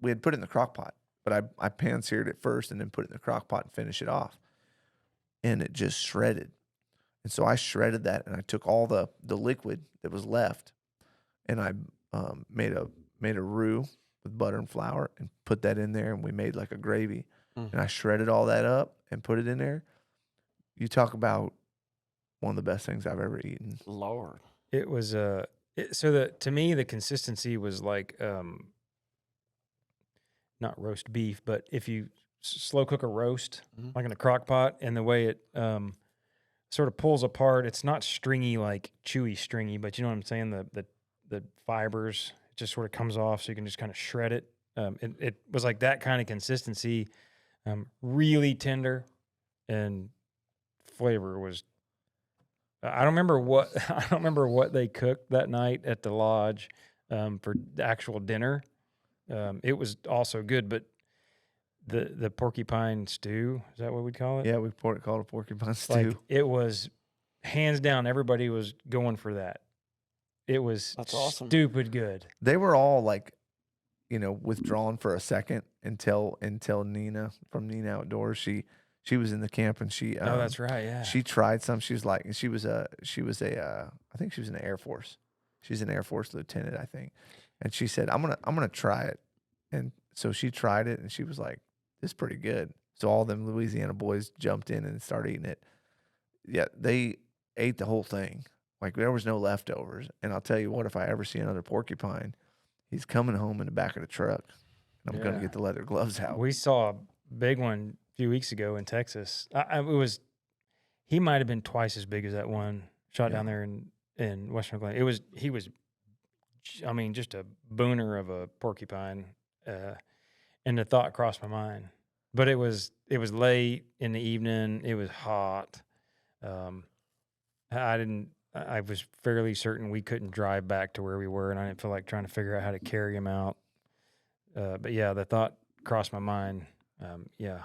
we had put it in the crock pot, but I pan-seared it first and then put it in the crock pot and finish it off, and it just shredded. And so I shredded that, and I took all the liquid that was left, and I made a roux with butter and flour and put that in there, and we made like a gravy. Mm. And I shredded all that up and put it in there. You talk about one of the best things I've ever eaten. Lord. it was to me the consistency was like not roast beef, but if you slow cook a roast like in a crock pot, and the way it sort of pulls apart, it's not stringy, like chewy stringy, but you know what I'm saying, the fibers, it just sort of comes off, so you can just kind of shred it. It was like that kind of consistency, really tender, and flavor was. I don't remember what they cooked that night at the lodge for the actual dinner. It was also good, but the porcupine stew, is that what we'd call it? Yeah, we called it porcupine stew. Like, it was hands down, everybody was going for that. It was That's awesome. Stupid good. They were all like, withdrawn for a second until Nina from Nina Outdoors. She was in the camp, and she Oh, that's right. Yeah. she tried some. She was like, and she was a I think she was in the Air Force. She's an Air Force lieutenant, I think. And she said, I'm gonna try it. And so she tried it, and she was like, this is pretty good. So all them Louisiana boys jumped in and started eating it. Yeah, they ate the whole thing. Like, there was no leftovers. And I'll tell you what, if I ever see another porcupine, he's coming home in the back of the truck, and I'm gonna get the leather gloves out. We saw a big one a few weeks ago in Texas. He might have been twice as big as that one shot down there in Western Oklahoma. He was, I mean, just a booner of a porcupine. And the thought crossed my mind, but it was late in the evening. It was hot. I was fairly certain we couldn't drive back to where we were, and I didn't feel like trying to figure out how to carry him out. But yeah, the thought crossed my mind. Yeah.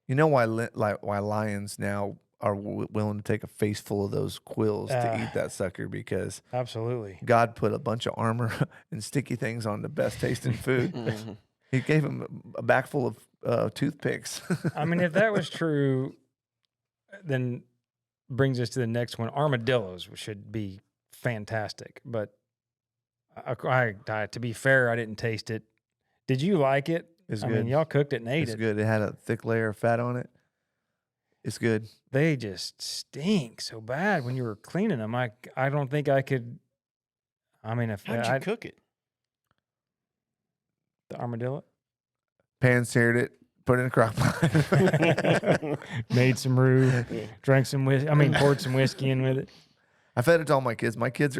You know why why lions now are willing to take a face full of those quills to eat that sucker? Because Absolutely. God put a bunch of armor and sticky things on the best tasting food. He gave him a back full of toothpicks. I mean, if that was true, then brings us to the next one. Armadillos should be fantastic, but to be fair, I didn't taste it. Did you like it? It's I good. mean, y'all cooked it and ate It's it. good. It had a thick layer of fat on it. It's good. They just stink so bad when you were cleaning them. I don't think I could. I mean, if How'd you cook it? The armadillo Pan-seared it, put it in a crock pot. made some roux, drank some whiskey. I mean, poured some whiskey in with it. I fed it to all my kids. My kids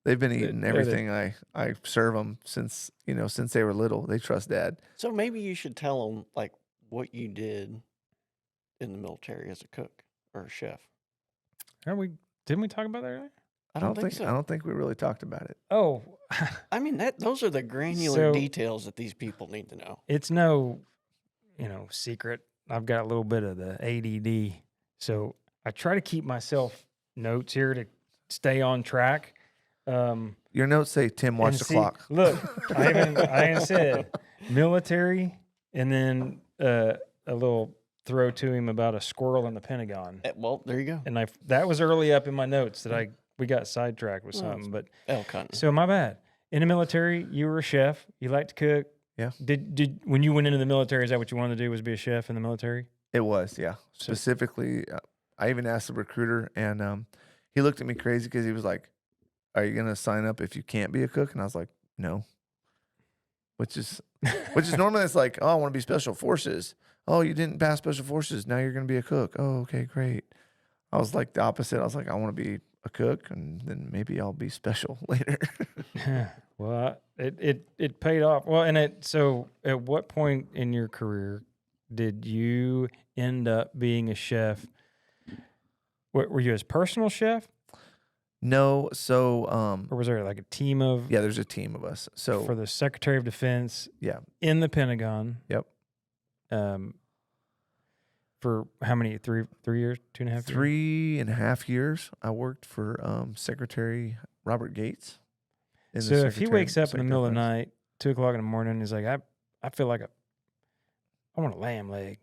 they've been eating They're everything I serve them since they were little. They trust Dad. So maybe you should tell them like what you did in the military as a cook or a chef. Didn't we talk about that earlier? I don't think so. I don't think we really talked about it. Oh, I mean, those are the granular details that these people need to know. it's no, secret. I've got a little bit of the ADD, so I try to keep myself notes here to stay on track. Your notes say, Tim, watch the clock. Look, I even said military, and then a little throw to him about a squirrel in the Pentagon. Well, there you go. And that was early up in my notes that we got sidetracked with something. But elk hunting. So my bad. In the military, you were a chef. You liked to cook. Yeah. Did when you went into the military, is that what you wanted to do? Was be a chef in the military? It was, yeah. Specifically, I even asked the recruiter, and he looked at me crazy because he was like, "Are you gonna sign up if you can't be a cook?" And I was like, "No." Which is normally it's like, "Oh, I want to be special forces." "Oh, you didn't pass special forces. Now you're gonna be a cook." "Oh, okay, great." I was like the opposite. I was like, "I want to be a cook, and then maybe I'll be special later." Well, it paid off. Well, so at what point in your career did you end up being a chef? Were you his personal chef? No, so Or was there like a team of? Yeah, there's a team of us. So for the Secretary of Defense. Yeah. In the Pentagon. Yep. For how many? 3 years? 2.5 years? 3.5 years. I worked for Secretary Robert Gates. So if he wakes up in the middle of the night, 2:00 in the morning, he's like, I feel like I want a lamb leg.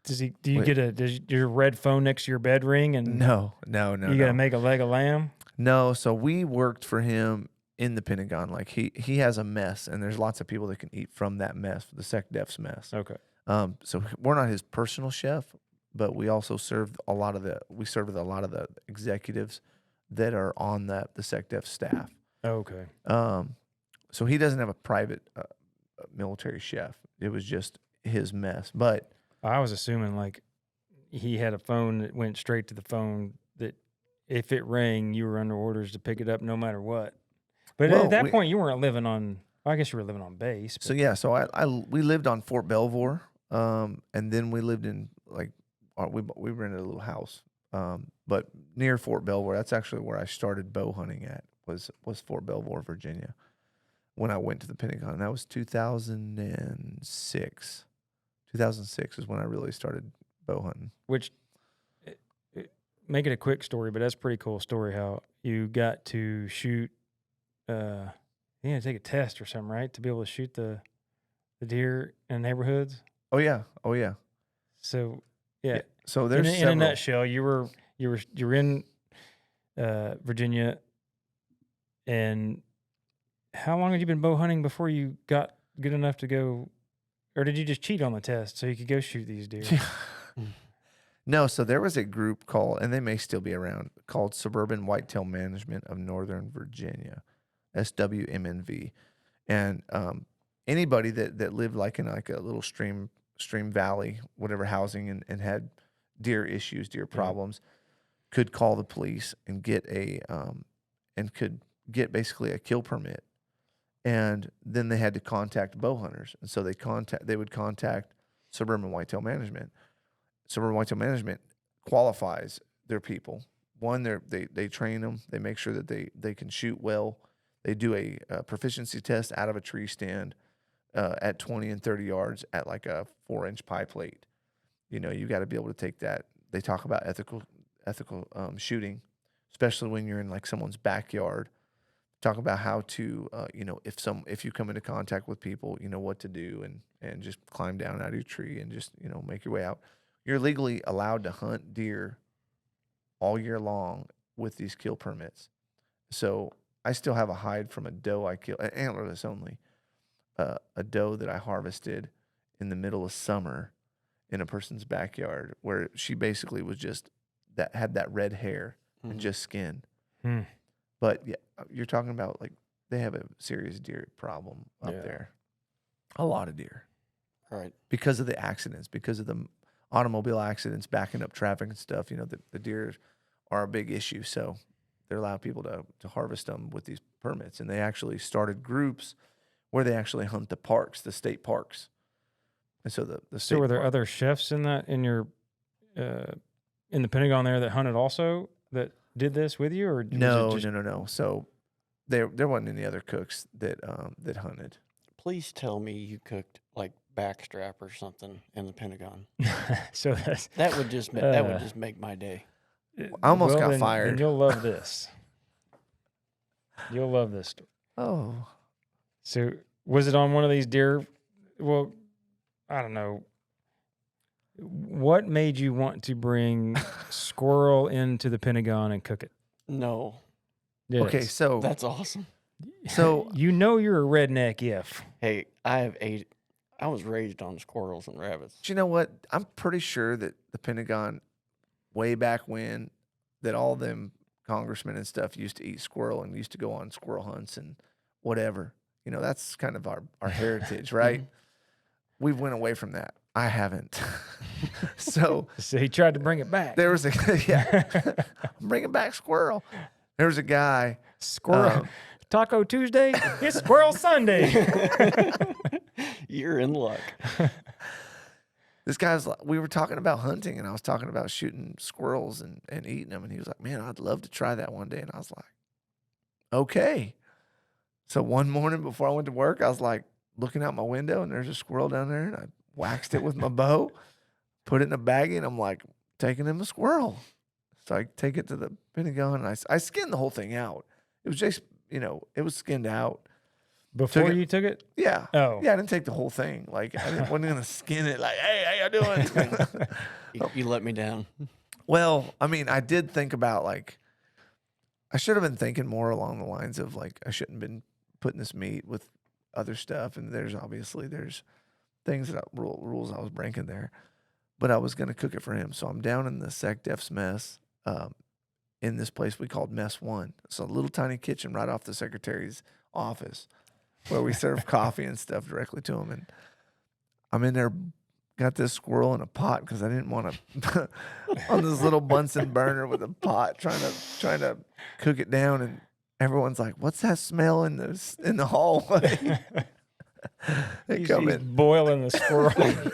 Does your red phone next to your bed ring and No. You got to make a leg of lamb? No, so we worked for him in the Pentagon. Like he has a mess, and there's lots of people that can eat from that mess, the SecDef's mess. Okay. So we're not his personal chef, but we also served a lot of the executives that are on the SecDef staff. Okay. So he doesn't have a private military chef. It was just his mess. But I was assuming like he had a phone that went straight to the phone that if it rang, you were under orders to pick it up no matter what. But at that point, you weren't living on. I guess you were living on base. But. So yeah, we lived on Fort Belvoir, and then we lived in we rented a little house, but near Fort Belvoir. That's actually where I started bow hunting at was Fort Belvoir, Virginia, when I went to the Pentagon. That was 2006. 2006 is when I really started bow hunting. Which, make it a quick story, but that's a pretty cool story how you got to shoot. You had to take a test or something, right, to be able to shoot the deer in neighborhoods. Oh yeah. So yeah. So there's in a nutshell, you were in Virginia, and how long had you been bow hunting before you got good enough to go, or did you just cheat on the test so you could go shoot these deer? No, so there was a group called, and they may still be around, called Suburban Whitetail Management of Northern Virginia, SWMNV, and anybody that lived like in like a little stream valley, whatever housing, and had deer issues, deer problems, could call the police and get basically a kill permit, and then they had to contact bow hunters, and so they would contact Suburban Whitetail Management. Suburban Whitetail Management qualifies their people. One, they train them. They make sure that they can shoot well. They do a proficiency test out of a tree stand. at 20 and 30 yards at like a 4-inch pie plate. You know, you got to be able to take that. They talk about ethical shooting, especially when you're in like someone's backyard. Talk about how to, you know, if you come into contact with people, you know what to do, and just climb down out of your tree and just, you know, make your way out. You're legally allowed to hunt deer all year long with these kill permits. So I still have a hide from a doe I killed, antlerless only, a doe that I harvested in the middle of summer in a person's backyard, where she basically was just had that red hair and just skin. But yeah, you're talking about like they have a serious deer problem up there. A lot of deer. Right. Because of the accidents, because of the automobile accidents, backing up traffic and stuff. You know, the deer are a big issue. So they're allowing people to harvest them with these permits. And they actually started groups where they actually hunt the parks, the state parks. And so the state So were there other chefs in your in the Pentagon there that hunted also that did this with you, or no. So there wasn't any other cooks that hunted. Please tell me you cooked like backstrap or something in the Pentagon. So that would just make my day. I almost got fired. And you'll love this. You'll love this story. Oh. So was it on one of these deer? Well, I don't know. What made you want to bring squirrel into the Pentagon and cook it? No. Yes. Okay, so That's awesome. So you know you're a redneck if. Hey, I was raised on squirrels and rabbits. you know what? I'm pretty sure that the Pentagon, way back when, that all them congressmen and stuff used to eat squirrel and used to go on squirrel hunts and whatever. You know, that's kind of our heritage, right? We've went away from that. I haven't. So he tried to bring it back. there was I'm bringing back squirrel. There was a guy. Squirrel. Taco Tuesday, it's Squirrel Sunday. You're in luck. This guy's like, we were talking about hunting, and I was talking about shooting squirrels and eating them. And he was like, man, I'd love to try that one day. And I was like, okay. So one morning before I went to work, I was like looking out my window, and there's a squirrel down there, and I waxed it with my bow, put it in a baggie, and I'm like, taking him a squirrel. So I take it to the Pentagon, and I skinned the whole thing out. It was just, you know, it was skinned out. Before you took it? Yeah. Oh. Yeah, I didn't take the whole thing. Like, wasn't going to skin it like, hey, how you doing? You let me down. Well, I mean, I did think about, like, I should have been thinking more along the lines of, like, I shouldn't have been putting this meat with other stuff. And there's things that rules I was breaking there. But I was going to cook it for him. So I'm down in the SecDef's mess in this place we called Mess 1. It's a little tiny kitchen right off the secretary's office where we serve coffee and stuff directly to him. And I'm in there, got this squirrel in a pot because I didn't want to on this little Bunsen burner with a pot trying to cook it down. And everyone's like, "What's that smell in the hallway?" They come He's in boiling the squirrel.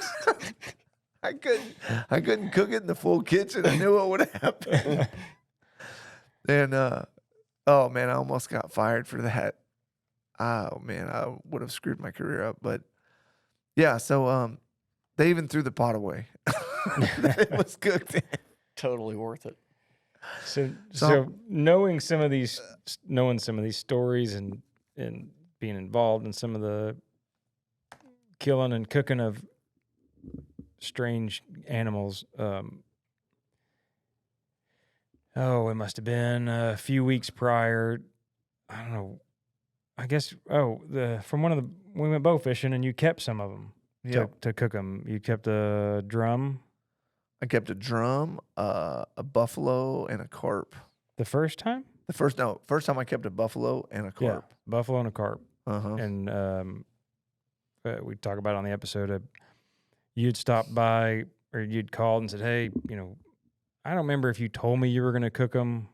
I couldn't cook it in the full kitchen. I knew what would happen. And oh man, I almost got fired for that. Oh man, I would have screwed my career up. But yeah, so they even threw the pot away that it was cooked in. Totally worth it. So knowing some of these stories and being involved in some of the killing and cooking of strange animals. It must have been a few weeks prior. I don't know. I guess. From one of the we went bow fishing and you kept some of them to cook them. You kept a drum. I kept a drum, a buffalo, and a carp. The first time? First time I kept a buffalo and a carp. Yeah, buffalo and a carp. Uh-huh. And we talk about it on the episode. You'd stopped by or you'd called and said, hey, I don't remember if you told me you were going to cook them.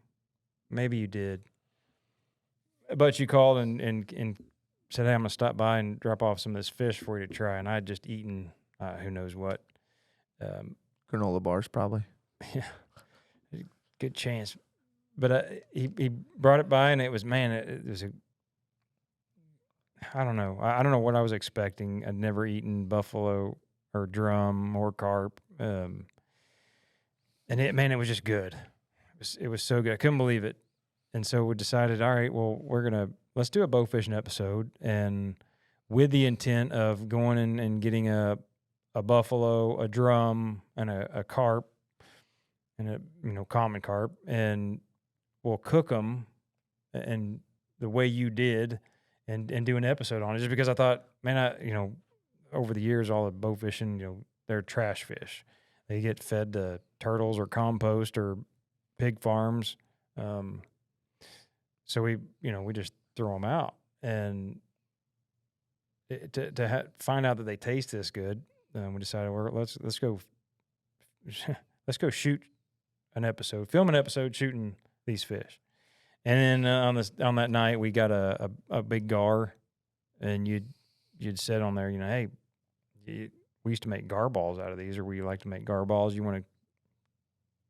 Maybe you did. But you called and said, hey, I'm going to stop by and drop off some of this fish for you to try. And I'd just eaten who knows what. Granola bars, probably. Yeah, good chance. But he brought it by, and it was, man, it was I don't know. I don't know what I was expecting. I'd never eaten buffalo or drum or carp. And it was just good. It was so good. I couldn't believe it. And so we decided, all right, well, let's do a bow fishing episode. And with the intent of going in and getting a buffalo, a drum, and a carp, and a common carp, and we'll cook them and the way you did and do an episode on it, just because I thought, man, over the years, all the bow fishing, they're trash fish. They get fed to turtles or compost or pig farms. So we just throw them out, and find out that they taste this good, we decided, well, let's go shoot an episode, film an episode shooting these fish. And then on that night, we got a big gar, and you'd said on there, hey, we used to make gar balls out of these, or we like to make gar balls. You want to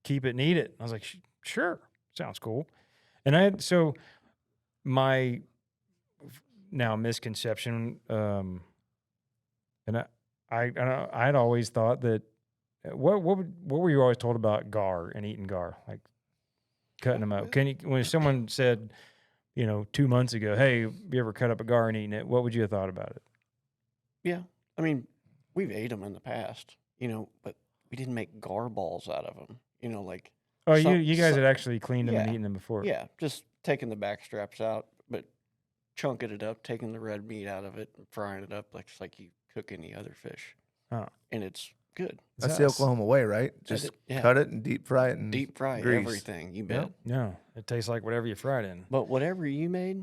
keep it and eat it? I was like, sure, sounds cool. And so my now misconception, and I'd always thought that what were you always told about gar and eating gar, like cutting them up? When someone said, 2 months ago, hey, you ever cut up a gar and eaten it? What would you have thought about it? Yeah, I mean, we've ate them in the past, but we didn't make gar balls out of them, like. Oh, you guys had actually cleaned them and eaten them before. Yeah, just taking the back straps out, but chunking it up, taking the red meat out of it, and frying it up just like you cook any other fish. Oh. And it's good. That's the Oklahoma way, right? Just cut it and deep fry it and deep fry grease. Everything. You bet. Yeah, it tastes like whatever you fried in. But whatever you made,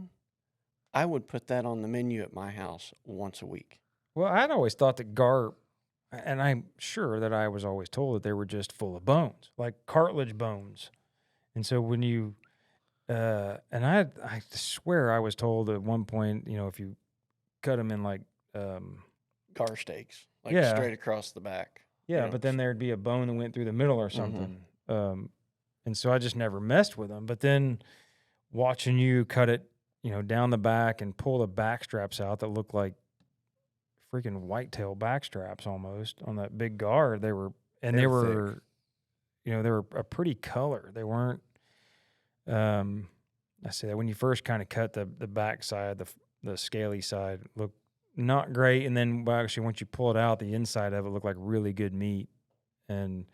I would put that on the menu at my house once a week. Well, I'd always thought that gar, and I'm sure that I was always told that they were just full of bones, like cartilage bones. And so when you, and I swear I was told at one point, if you cut them in like gar steaks, like straight across the back. Yeah, but then there'd be a bone that went through the middle or something. Mm-hmm. And so I just never messed with them. But then watching you cut it, down the back and pull the back straps out that looked like freaking whitetail back straps almost on that big gar, they were a pretty color. They weren't, I say that when you first kind of cut the back side, the scaly side looked not great. And then actually once you pull it out, the inside of it looked like really good meat. And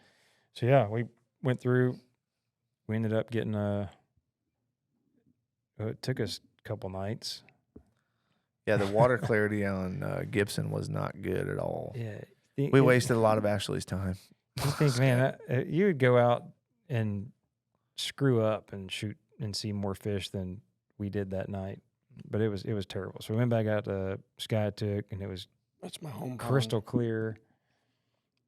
so, yeah, we went through, we ended up getting it took us a couple nights. Yeah, the water clarity on Gibson was not good at all. Yeah, we wasted a lot of Ashley's time. You think, man, you would go out and screw up and shoot and see more fish than we did that night, but it was terrible. So we went back out to Skytook, and it was that's my home crystal clear.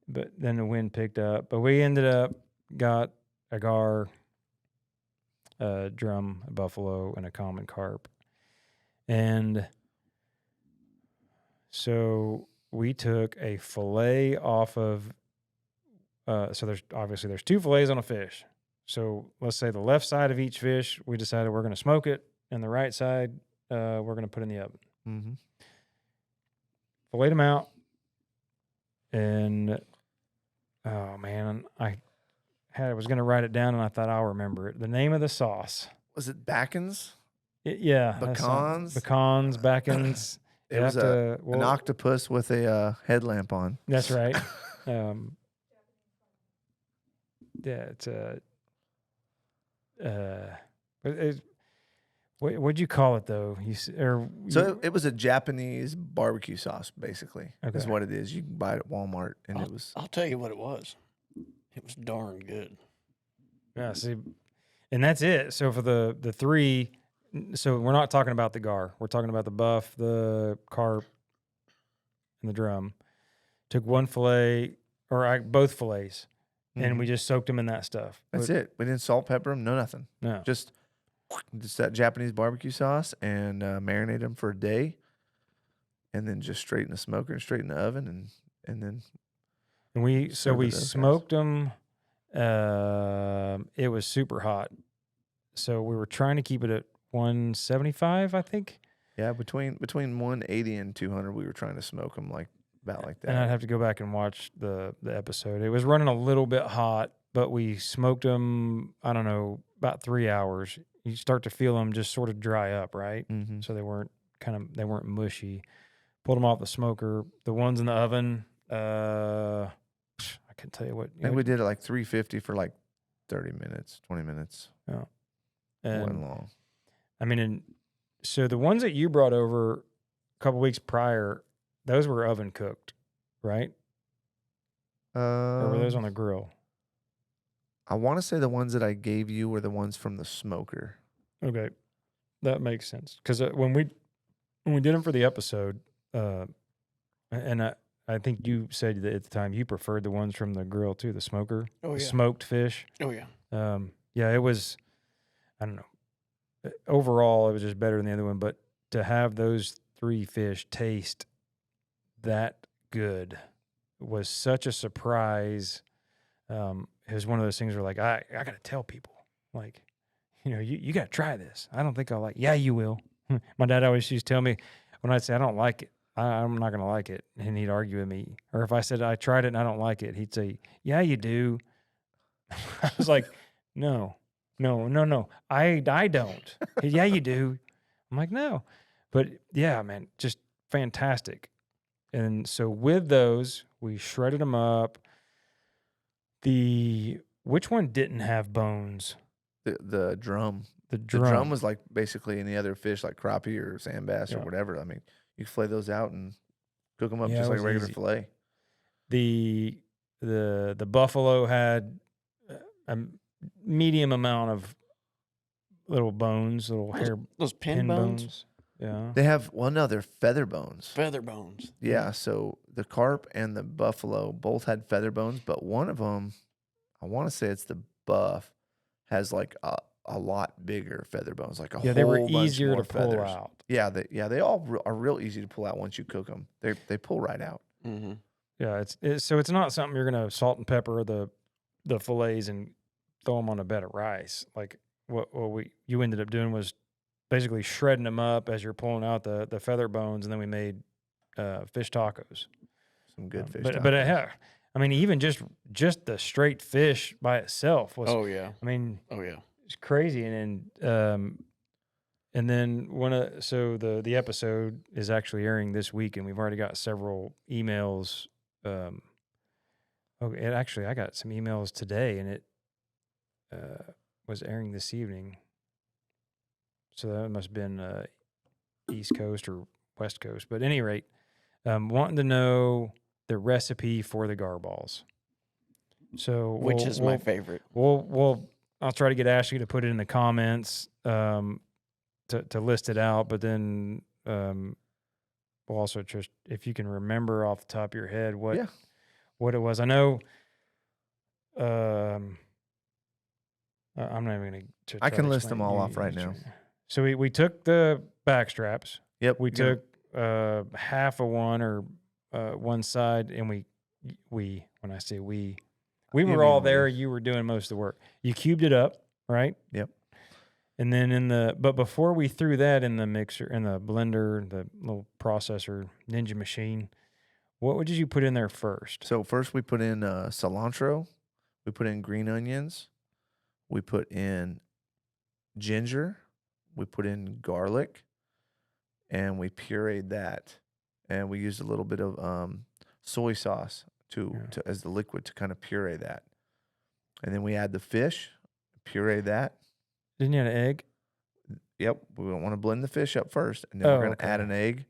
But then the wind picked up. But we ended up got a gar, a drum, a buffalo, and a common carp, and so we took a fillet off of, so there's two fillets on a fish. So let's say the left side of each fish, we decided we're going to smoke it, and the right side, we're going to put in the oven. Mm-hmm. Filleted them out, and oh man, I was going to write it down, and I thought I'll remember it. The name of the sauce. Was it Backens? Yeah. Pecans? Pecans, Backens. It was an octopus with a headlamp on. That's right. It's what'd you call it though? It was a Japanese barbecue sauce, basically. Okay. Is what it is. You can buy it at Walmart, and I'll tell you what it was. It was darn good. Yeah. See, and that's it. So for the three. So we're not talking about the gar. We're talking about the buff, the carp, and the drum. Took one fillet, both fillets, and we just soaked them in that stuff. That's it. We didn't salt, pepper them, no nothing. No. Just that Japanese barbecue sauce and marinate them for a day, and then just straight in the smoker and straight in the oven, and then. And we smoked them. It was super hot, so we were trying to keep it at 175, I think. Yeah, between 180 and 200, we were trying to smoke them about like that. And I'd have to go back and watch the episode. It was running a little bit hot, but we smoked them, I don't know, about 3 hours. You start to feel them just sort of dry up, right? Mm-hmm. So they weren't mushy. Pulled them off the smoker. The ones in the oven, I can't tell you what. I think we did it like 350 for like 30 minutes, 20 minutes. Yeah. It wasn't And long. I mean, so the ones that you brought over a couple weeks prior, those were oven cooked, right? Or were those on the grill? I want to say the ones that I gave you were the ones from the smoker. Okay, that makes sense. Because when we did them for the episode, and I think you said that at the time you preferred the ones from the grill too, the smoker, Oh, the yeah. smoked fish. Oh, yeah. Yeah, it was. I don't know. Overall, it was just better than the other one, but to have those 3 fish taste that good was such a surprise. It was one of those things where, like, I got to tell people, like, you got to try this. I don't think I'll like. Yeah, you will. My dad always used to tell me when I'd say I don't like it, I'm not going to like it, and he'd argue with me. Or if I said I tried it and I don't like it, he'd say, "Yeah, you do." I was like, "No, I don't." Yeah, you do. I'm like, "No," but yeah, man, just fantastic. And so with those, we shredded them up. Which one didn't have bones? The drum. The The drum was like basically any other fish, like crappie or sand bass or Yeah. whatever. I mean, you can fillet those out and cook them up Yeah, just it like a was regular easy. fillet. The buffalo had a medium amount of little bones, little hair Those pin bones? Yeah. They have they're feather bones. Feather bones. Yeah, so the carp and the buffalo both had feather bones, but one of them, I want to say it's the buff, has like a lot bigger feather bones, like a Yeah, they were whole bunch easier more to pull feathers. out. Yeah, they all are real easy to pull out once you cook them. They pull right out. Mm-hmm. Yeah, it's not something you're gonna salt and pepper the fillets and throw them on a bed of rice. Like what you ended up doing was basically shredding them up as you're pulling out the feather bones, and then we made fish tacos. Some good fish. But tacos. I mean, even just the straight fish by itself was. Oh, yeah. I mean, Oh, yeah. it's crazy, and then so the episode is actually airing this week, and we've already got several emails. I got some emails today, and it was airing this evening. So that must have been East Coast or West Coast. But at any rate, wanting to know the recipe for the garballs. So Which is my favorite. I'll try to get Ashley to put it in the comments to list it out. But then we'll also just, if you can remember off the top of your head what it was. I know. I'm not even going to. I can list them all off right now. So we took the back straps. Yep. We took half of one or one side, and we when I say we were all there. You were doing most of the work. You cubed it up, right? Yep. And then but before we threw that in the mixer, in the blender, the little processor, Ninja machine, what did you put in there first? So first we put in cilantro, we put in green onions, we put in ginger, we put in garlic, and we pureed that. And we used a little bit of soy sauce to as the liquid to kind of puree that. And then we add the fish, puree that. Didn't you add an egg? Yep. We want to blend the fish up first, and then we're going to add an egg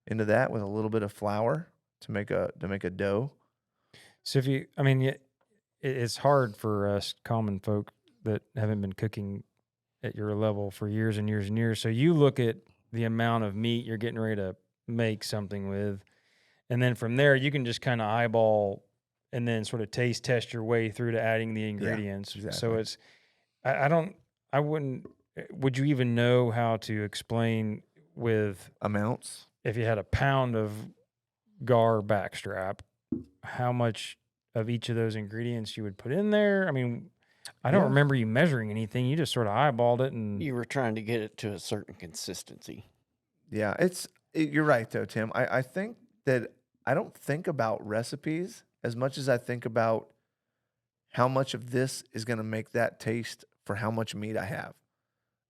into that with a little bit of flour to make a dough. So it's hard for us common folk that haven't been cooking at your level for years and years and years. So you look at the amount of meat you're getting ready to make something with, and then from there you can just kind of eyeball and then sort of test your way through to adding the ingredients. Yeah, exactly. So it's I wouldn't. Would you even know how to explain with amounts? If you had a pound of gar backstrap, how much of each of those ingredients you would put in there? I mean, I don't remember you measuring anything. You just sort of eyeballed it, and you were trying to get it to a certain consistency. Yeah, you're right though, Tim. I think that I don't think about recipes as much as I think about how much of this is going to make that taste for how much meat I have.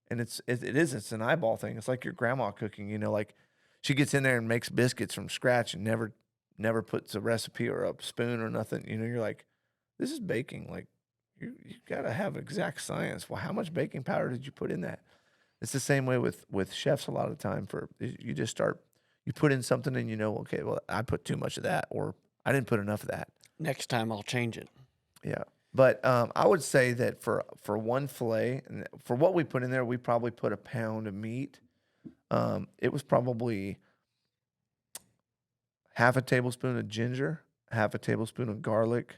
And it's an eyeball thing. It's like your grandma cooking, like she gets in there and makes biscuits from scratch and never puts a recipe or a spoon or nothing. You're like, this is baking. Like you got to have exact science. Well, how much baking powder did you put in that? It's the same way with chefs a lot of the time. You just start, you put in something and okay, well, I put too much of that, or I didn't put enough of that. Next time I'll change it. Yeah. But I would say that for one fillet, and for what we put in there, we probably put a pound of meat. It was probably half a tablespoon of ginger, half a tablespoon of garlic,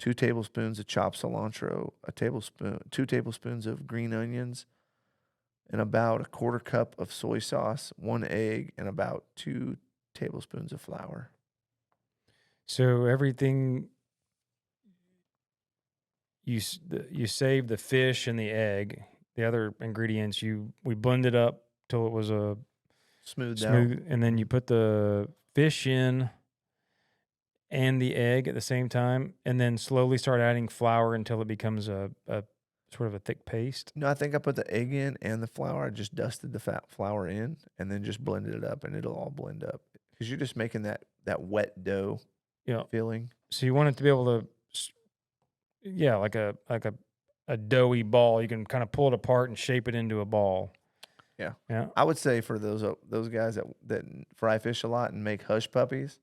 2 tablespoons of chopped cilantro, 2 tablespoons of green onions, and about a 1/4 cup of soy sauce, 1 egg, and about 2 tablespoons of flour. So everything you save the fish and the egg. The other ingredients we blended up till it was a smooth out. and then you put the fish in and the egg at the same time, and then slowly start adding flour until it becomes a sort of a thick paste. No, I think I put the egg in and the flour. I just dusted the fat flour in and then just blended it up, and it'll all blend up because you're just making that wet dough feeling. So you want it to be able to, like a doughy ball. You can kind of pull it apart and shape it into a ball. Yeah. Yeah. I would say for those guys that fry fish a lot and make hush puppies,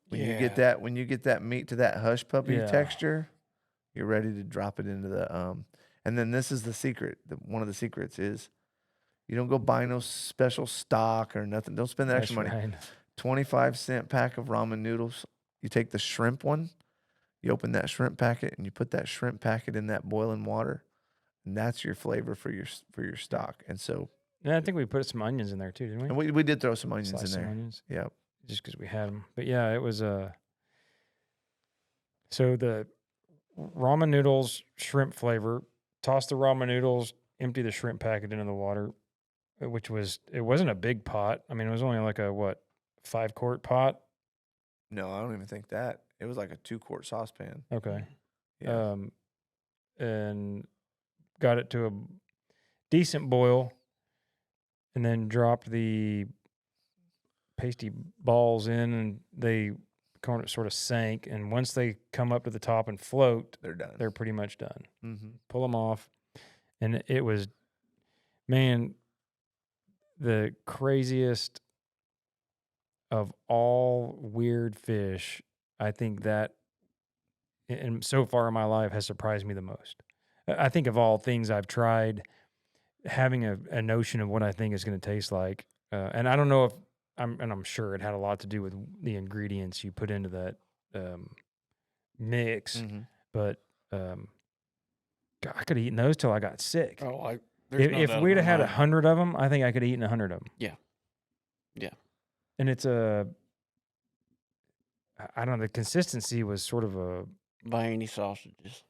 when you get that meat to that hush puppy texture, you're ready to drop it into the and then this is the secret. One of the secrets is you don't go buy no special stock or nothing. Don't spend that extra money. Right. 25-cent pack of ramen noodles. You take the shrimp one, you open that shrimp packet, and you put that shrimp packet in that boiling water, and that's your flavor for your stock. And so, yeah, I think we put some onions in there too, didn't we? And we did throw some onions Slice in there. Some onions. Yeah, just because we had them. But yeah, it was so the ramen noodles, shrimp flavor. Toss the ramen noodles, empty the shrimp packet into the water, it wasn't a big pot. I mean, it was only like a 5-quart pot. No, I don't even think that. It was like a 2-quart saucepan. Okay. Yeah. And got it to a decent boil, and then dropped the pasty balls in, and they sort of sank. And once they come up to the top and float, they're done. They're pretty much done. Mm-hmm. Pull them off, and it was, man, the craziest of all weird fish. I think that, and so far in my life, has surprised me the most. I think of all things I've tried, having a notion of what I think it's going to taste like, and I don't know if I'm sure it had a lot to do with the ingredients you put into that mix, Mm-hmm. but I could have eaten those till I got sick. Oh, if we'd have had 100 of them, I think I could have eaten 100 of them. Yeah. Yeah. And it's I don't know, the consistency was sort of a... Buy any sausages.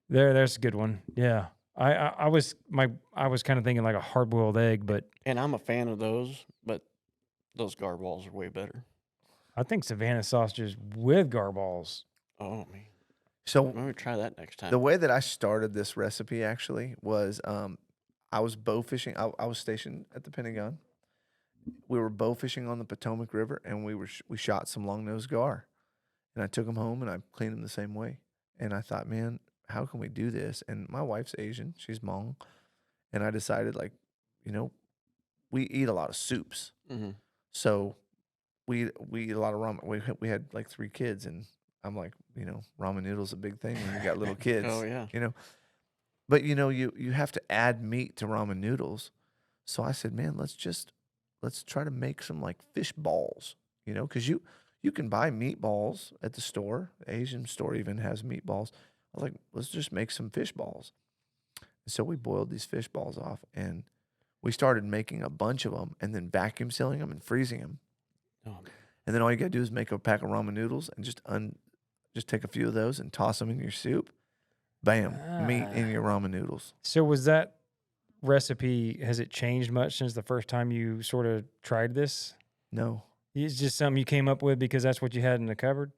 There's a good one. Yeah. I was kind of thinking like a hard-boiled egg, but... And I'm a fan of those, but those garballs are way better. I think Savannah sausages with garballs. Oh, man. So I'm going to try that next time. The way that I started this recipe actually was I was bow fishing. I was stationed at the Pentagon. We were bow fishing on the Potomac River, and we shot some long-nosed gar. And I took them home, and I cleaned them the same way. And I thought, man, how can we do this? And my wife's Asian. She's Hmong. And I decided, we eat a lot of soups. Mm-hmm. So we eat a lot of ramen. We had like 3 kids, and I'm like, ramen noodles a big thing when you got little kids. Oh, yeah. But, you have to add meat to ramen noodles. So I said, man, let's try to make some like fish balls, because you can buy meatballs at the store. The Asian store even has meatballs. I was like, let's just make some fish balls. And so we boiled these fish balls off, and we started making a bunch of them and then vacuum sealing them and freezing them. Oh, and then all you got to do is make a pack of ramen noodles and just take a few of those and toss them in your soup. Bam, meat in your ramen noodles. So was that recipe, has it changed much since the first time you sort of tried this? No. It's just something you came up with because that's what you had in the cupboard?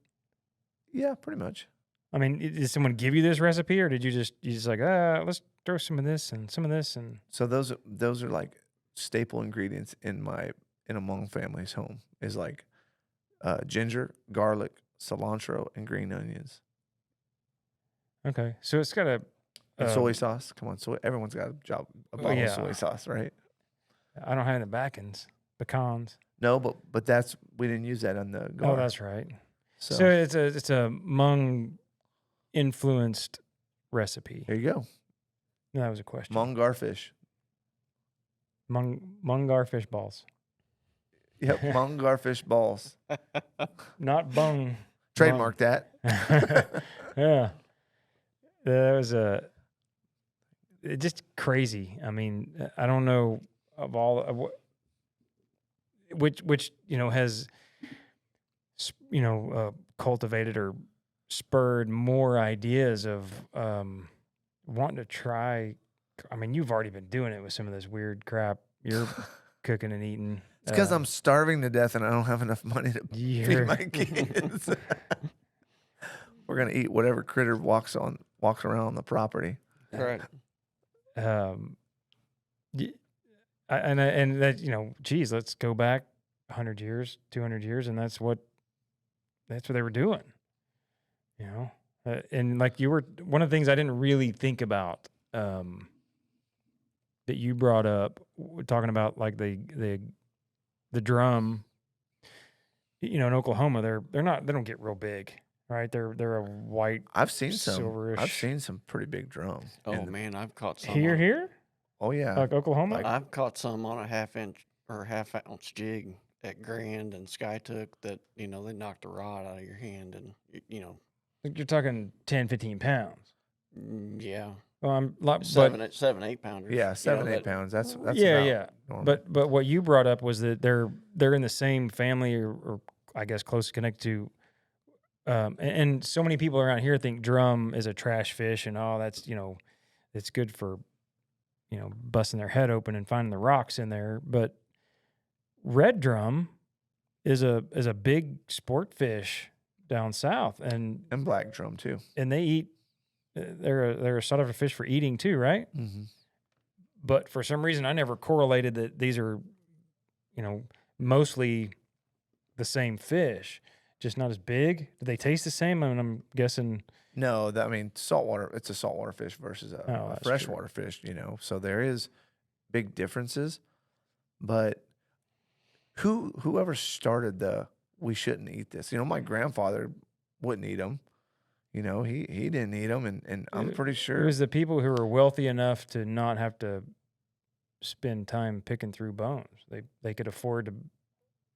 Yeah, pretty much. I mean, did someone give you this recipe, or did you just like, let's throw some of this and some of this? And So those are like staple ingredients in a Hmong family's home is like ginger, garlic, cilantro, and green onions. okay, so it's got a And soy sauce. Come on, everyone's got a bottle yeah. of soy sauce, right? I don't have any backings, pecans. No, but we didn't use that on the gar. Oh, that's right. so So it's a Hmong influenced recipe. there you go. No, that was a question. Hmong garfish. Hmong garfish balls, Yep, Hmong garfish balls. not bung. Trademark that. Yeah, that was just crazy. I mean, I don't know of all of which has cultivated or spurred more ideas of wanting to try. I mean, you've already been doing it with some of this weird crap you're cooking and eating. It's because I'm starving to death and I don't have enough money to feed my kids. We're gonna eat whatever critter walks around on the property. Right. And that geez, let's go back 100 years, 200 years, and that's what they were doing. And like you were, one of the things I didn't really think about that you brought up, talking about like the drum. In Oklahoma, they don't get real big, right? They're a white. I've seen some. Silverish. I've seen some pretty big drum. Oh man, I've caught some Here. Oh yeah. Like Oklahoma. I've caught some on a half-inch or half-ounce jig at Grand and Skytook that they knocked the rod out of your hand and Like you're talking 10, 15 pounds. Yeah. Well, I'm like, 7-8 pounders. Yeah, 7-8 pounds. That's yeah, about yeah. normal. But what you brought up was that they're in the same family or I guess close connected to. And so many people around here think drum is a trash fish and that's it's good for busting their head open and finding the rocks in there. But red drum is a big sport fish down south, and black drum too. And they eat. They're a sort of a fish for eating too, right? Mm-hmm. But for some reason, I never correlated that these are, mostly the same fish, just not as big. Do they taste the same? I mean, I'm guessing. No, saltwater. It's a saltwater fish versus a freshwater fish. So there is big differences. But whoever started we shouldn't eat this? My grandfather wouldn't eat them. He didn't eat them, and I'm pretty sure it was the people who were wealthy enough to not have to spend time picking through bones. They could afford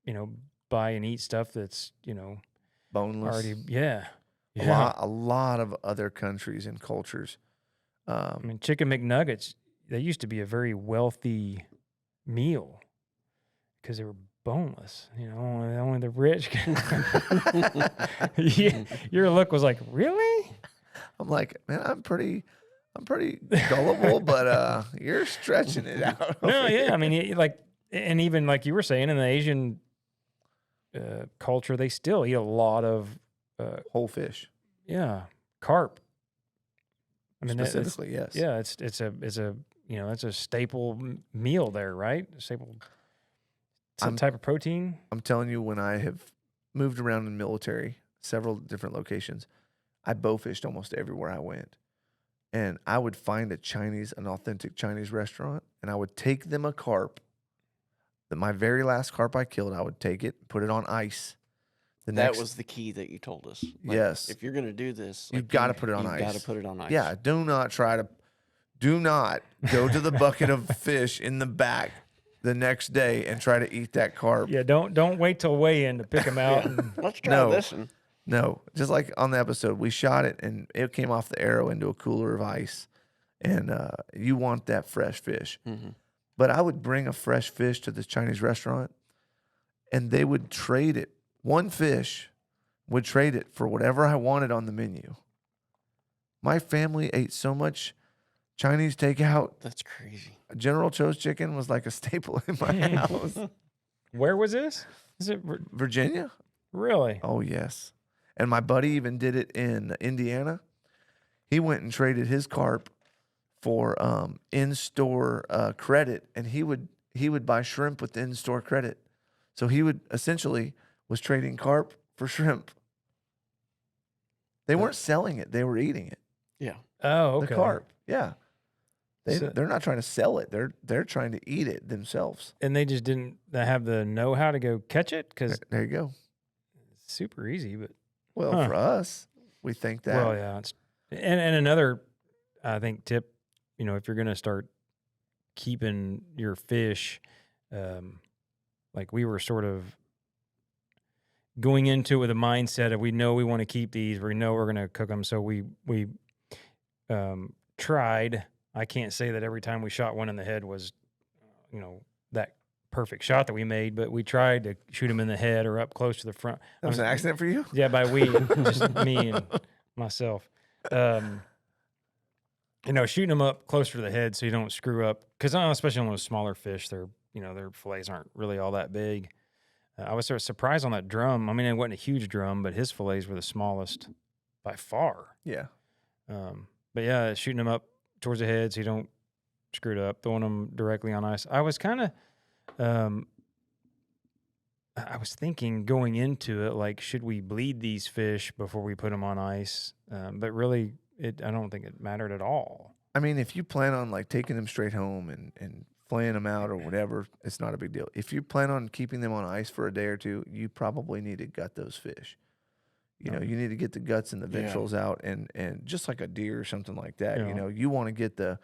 to, buy and eat stuff that's boneless. Already, yeah. A lot of other countries and cultures. I mean, chicken McNuggets. They used to be a very wealthy meal because they were boneless. Only the rich. Yeah, your look was like, really? I'm like, man, I'm pretty gullible, but you're stretching it out. No, yeah, I mean, and even like you were saying, in the Asian culture, they still eat a lot of whole fish. Yeah, carp. I mean, specifically, yes. Yeah, it's a it's a staple meal there, right? Some type of protein. I'm telling you, when I have moved around in the military, several different locations, I bowfished almost everywhere I went. And I would find an authentic Chinese restaurant, and I would take them a carp. My very last carp I killed, I would take it, put it on ice. That was the key that you told us. Yes. If you're going to do this, you've got to put it on ice. You've got to put it on ice. Yeah, do not go to the bucket of fish in the back the next day and try to eat that carp. Yeah, don't wait till weigh-in to pick them out. And let's try this one. No, just like on the episode, we shot it and it came off the arrow into a cooler of ice, and you want that fresh fish. Mm-hmm. But I would bring a fresh fish to the Chinese restaurant, and they would trade it. One fish would trade it for whatever I wanted on the menu. My family ate so much Chinese takeout. That's crazy. General Tso's chicken was like a staple in my house. Where was this? Is it Virginia? really? Oh, yes. And my buddy even did it in Indiana. He went and traded his carp for in-store credit, and he would buy shrimp with the in-store credit. So he would essentially was trading carp for shrimp. They weren't selling it; they were eating it. Yeah. Oh, okay. The carp, yeah. So- They're not trying to sell it; they're trying to eat it themselves. And they just didn't have the know-how to go catch it because There you go. it's super easy. But Well, Huh. for us, we think that. well, yeah. And another, I think, tip. If you're going to start keeping your fish, like we were sort of going into it with a mindset of we know we want to keep these, we know we're going to cook them, so we tried. I can't say that every time we shot one in the head was, that perfect shot that we made, but we tried to shoot them in the head or up close to the front. That was an accident for you? Yeah, by we, just me and myself. Shooting them up closer to the head so you don't screw up. Because especially on those smaller fish, their fillets aren't really all that big. I was sort of surprised on that drum. I mean, it wasn't a huge drum, but his fillets were the smallest by far. Yeah. But yeah, shooting them up towards the head so you don't screw it up, throwing them directly on ice. I was kind of, I was thinking going into it, like, should we bleed these fish before we put them on ice? But really, I don't think it mattered at all. I mean, if you plan on like taking them straight home and flaying them out or whatever, it's not a big deal. If you plan on keeping them on ice for a day or two, you probably need to gut those fish. You know, you need to get the guts and the Yeah. ventrals out, and just like a deer or something like that. Yeah. You know, you want to get the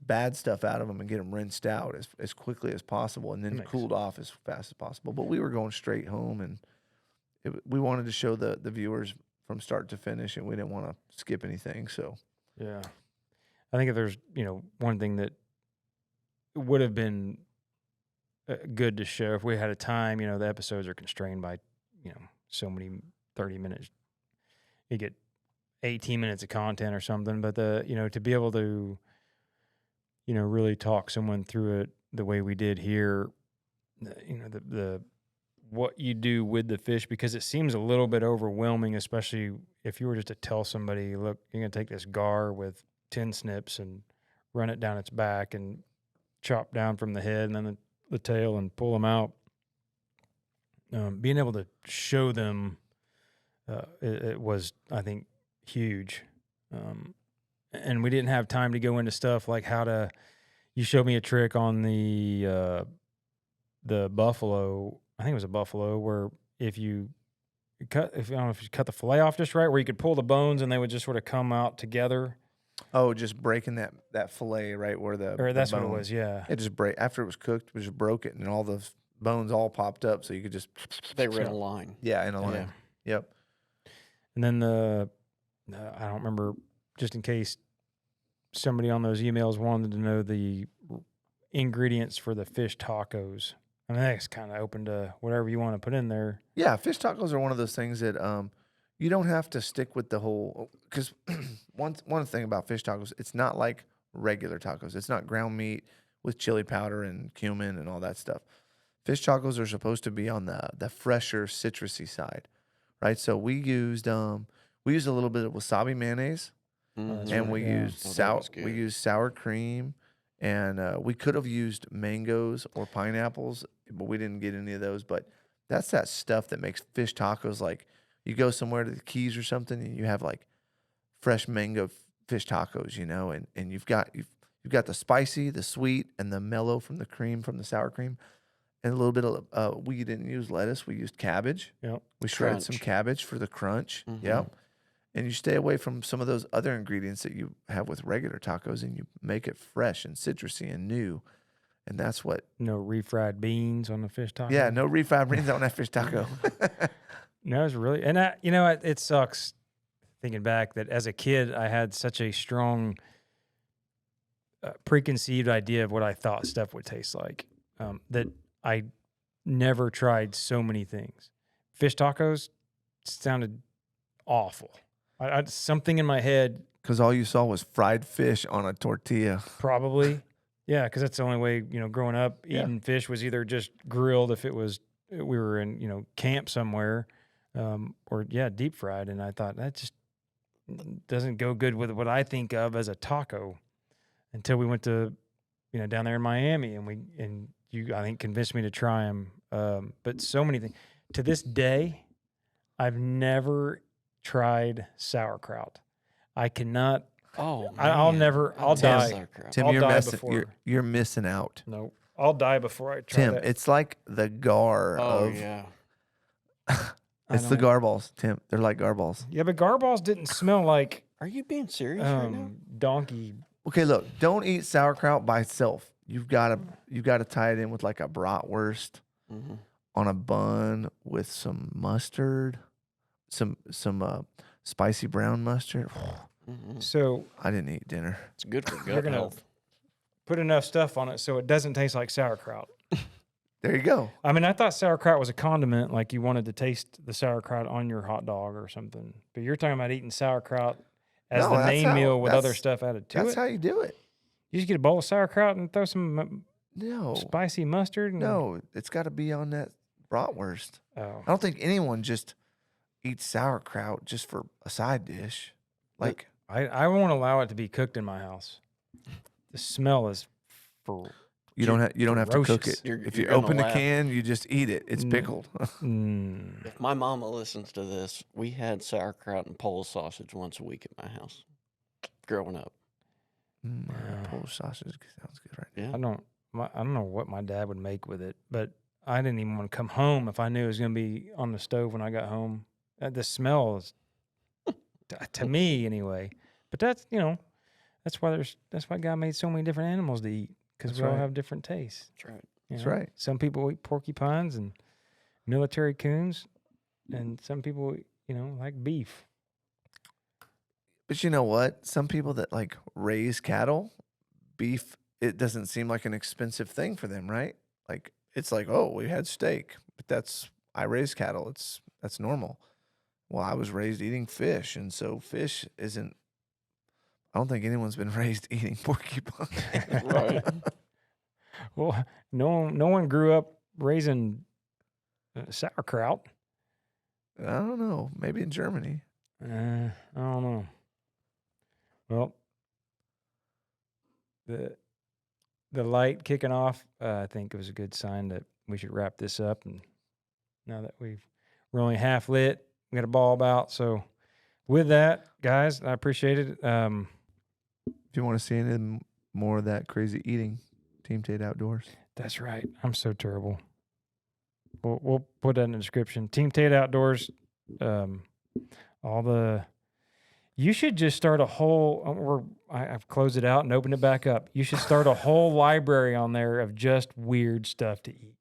bad stuff out of them and get them rinsed out as quickly as possible, and then Makes cooled off as fast as possible. But we were going straight home, and we wanted to show the viewers from start to finish, and we didn't want to skip anything. So Yeah. I think if there's, one thing that would have been good to show if we had a time, the episodes are constrained by, so many 30 minutes. You get 18 minutes of content or something, but to be able to, really talk someone through it the way we did here, the what you do with the fish, because it seems a little bit overwhelming, especially if you were just to tell somebody, look, you're going to take this gar with 10 snips and run it down its back and chop down from the head and then the tail and pull them out. Being able to show them, it was, I think, huge. And we didn't have time to go into stuff like you showed me a trick on the buffalo. I think it was a buffalo where if you cut the fillet off just right, where you could pull the bones and they would just sort of come out together. Oh, just breaking that fillet right where Or that's what it bone- was, yeah. It just break after it was cooked. We just broke it, and all the bones all popped up, so you could just They were in a line. in a line. Yeah. Yep. And then I don't remember, just in case somebody on those emails wanted to know the ingredients for the fish tacos. I mean, that's kind of open to whatever you want to put in there. Yeah, fish tacos are one of those things that you don't have to stick with the whole, because one thing about fish tacos, it's not like regular tacos. It's not ground meat with chili powder and cumin and all that stuff. Fish tacos are supposed to be on the fresher, citrusy side, right? So we used a little bit of wasabi mayonnaise, Mhm. and we yeah. used Oh, that was good. sour cream, and we could have used mangoes or pineapples, but we didn't get any of those. But that's that stuff that makes fish tacos like. You go somewhere to the Keys or something, and you have like fresh mango fish tacos, and you've got the spicy, the sweet, and the mellow from the cream, from the sour cream, and a little bit of we didn't use lettuce, we used cabbage. Yep. We shredded some Crunch. cabbage for the crunch. Mhm. Yep. And you stay away from some of those other ingredients that you have with regular tacos, and you make it fresh and citrusy and new. And that's what. No refried beans on the fish taco. Yeah, no refried beans on that fish taco. No, it's really, and it sucks thinking back that as a kid, I had such a strong preconceived idea of what I thought stuff would taste like, that I never tried so many things. Fish tacos sounded awful. Something in my head Because all you saw was fried fish on a tortilla. Probably. Yeah, because that's the only way, growing up, Yeah. eating fish was either just grilled if we were in, camp somewhere, or deep fried. And I thought that just doesn't go good with what I think of as a taco until we went to, down there in Miami and you, I think, convinced me to try them. But so many things. To this day, I've never tried sauerkraut. I cannot. Oh, I'll man. never. I'll love die. sauerkraut. Tim, I'll you're die missing. before. You're missing out. No, I'll die before I try Tim, that. it's like the gar Oh, of. yeah. It's the gar balls, Tim. They're like gar balls. Yeah, but garballs didn't smell like Are you being serious right now? donkey. Okay, look. Don't eat sauerkraut by itself. You've got to tie it in with like a bratwurst Mm-hmm. on a bun with some mustard, some spicy brown mustard. Mm-hmm. So I didn't eat dinner. It's good for You're gut gonna- health. put enough stuff on it so it doesn't taste like sauerkraut. There you go. I mean, I thought sauerkraut was a condiment, like you wanted to taste the sauerkraut on your hot dog or something. But you're talking about eating sauerkraut as No, the that's main how- meal with other that's- stuff added to That's it. how you do it. You just get a bowl of sauerkraut and throw some No, spicy mustard. And, no, it's got to be on that bratwurst. Oh. I don't think anyone just eats sauerkraut just for a side dish. Like, I won't allow it to be cooked in my house. The smell is for. you don't have to cook ferocious. it. You're- If you're you gonna open the laugh. can, you just eat it. It's Mm. pickled. If my mama listens to this, we had sauerkraut and Polish sausage once a week at my house growing up. Polish sausage sounds good right Yeah. I don't know what my dad would make with it, but I didn't even want to come home if I knew it was going to be on the stove when I got home. The smell is, to me anyway. But that's that's why God made so many different animals to eat, because That's we all right. have different tastes. That's right. you That's know? right. Some people eat porcupines and military coons, and some people like beef. But you know what? Some people that like raise cattle, beef, it doesn't seem like an expensive thing for them, right? Like it's like, oh, we had steak, but I raise cattle. That's normal. Well, I was raised eating fish, and so fish isn't. I don't think anyone's been raised eating porcupine. Right. Well, no one grew up raising sauerkraut. I don't know. Maybe in Germany. I don't know. Well, the light kicking off, I think it was a good sign that we should wrap this up. And now that we're only half lit, we got a bulb out. So with that, guys, I appreciate it. If you want to see any more of that crazy eating, Team Tate Outdoors. That's right. I'm so terrible. We'll put that in the description. Team Tate Outdoors. You should just start a whole. I've closed it out and opened it back up. You should start a whole library on there of just weird stuff to eat.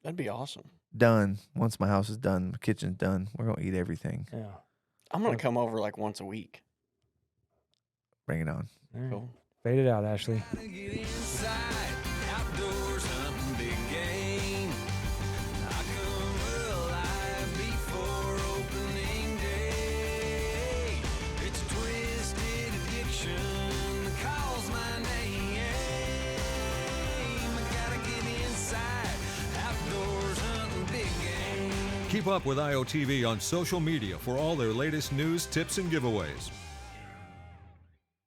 That'd be awesome. Done. Once my house is done, the kitchen's done, we're gonna eat everything. Yeah. I'm going to come over like once a week. Bring it on. All right. Cool. Fade it out, Ashley. Gotta get inside, outdoors hunting big game. I come alive before opening day. It's a twisted addiction that calls my name. I gotta get inside, outdoors hunting big game. Keep up with IOTV on social media for all their latest news, tips, and giveaways.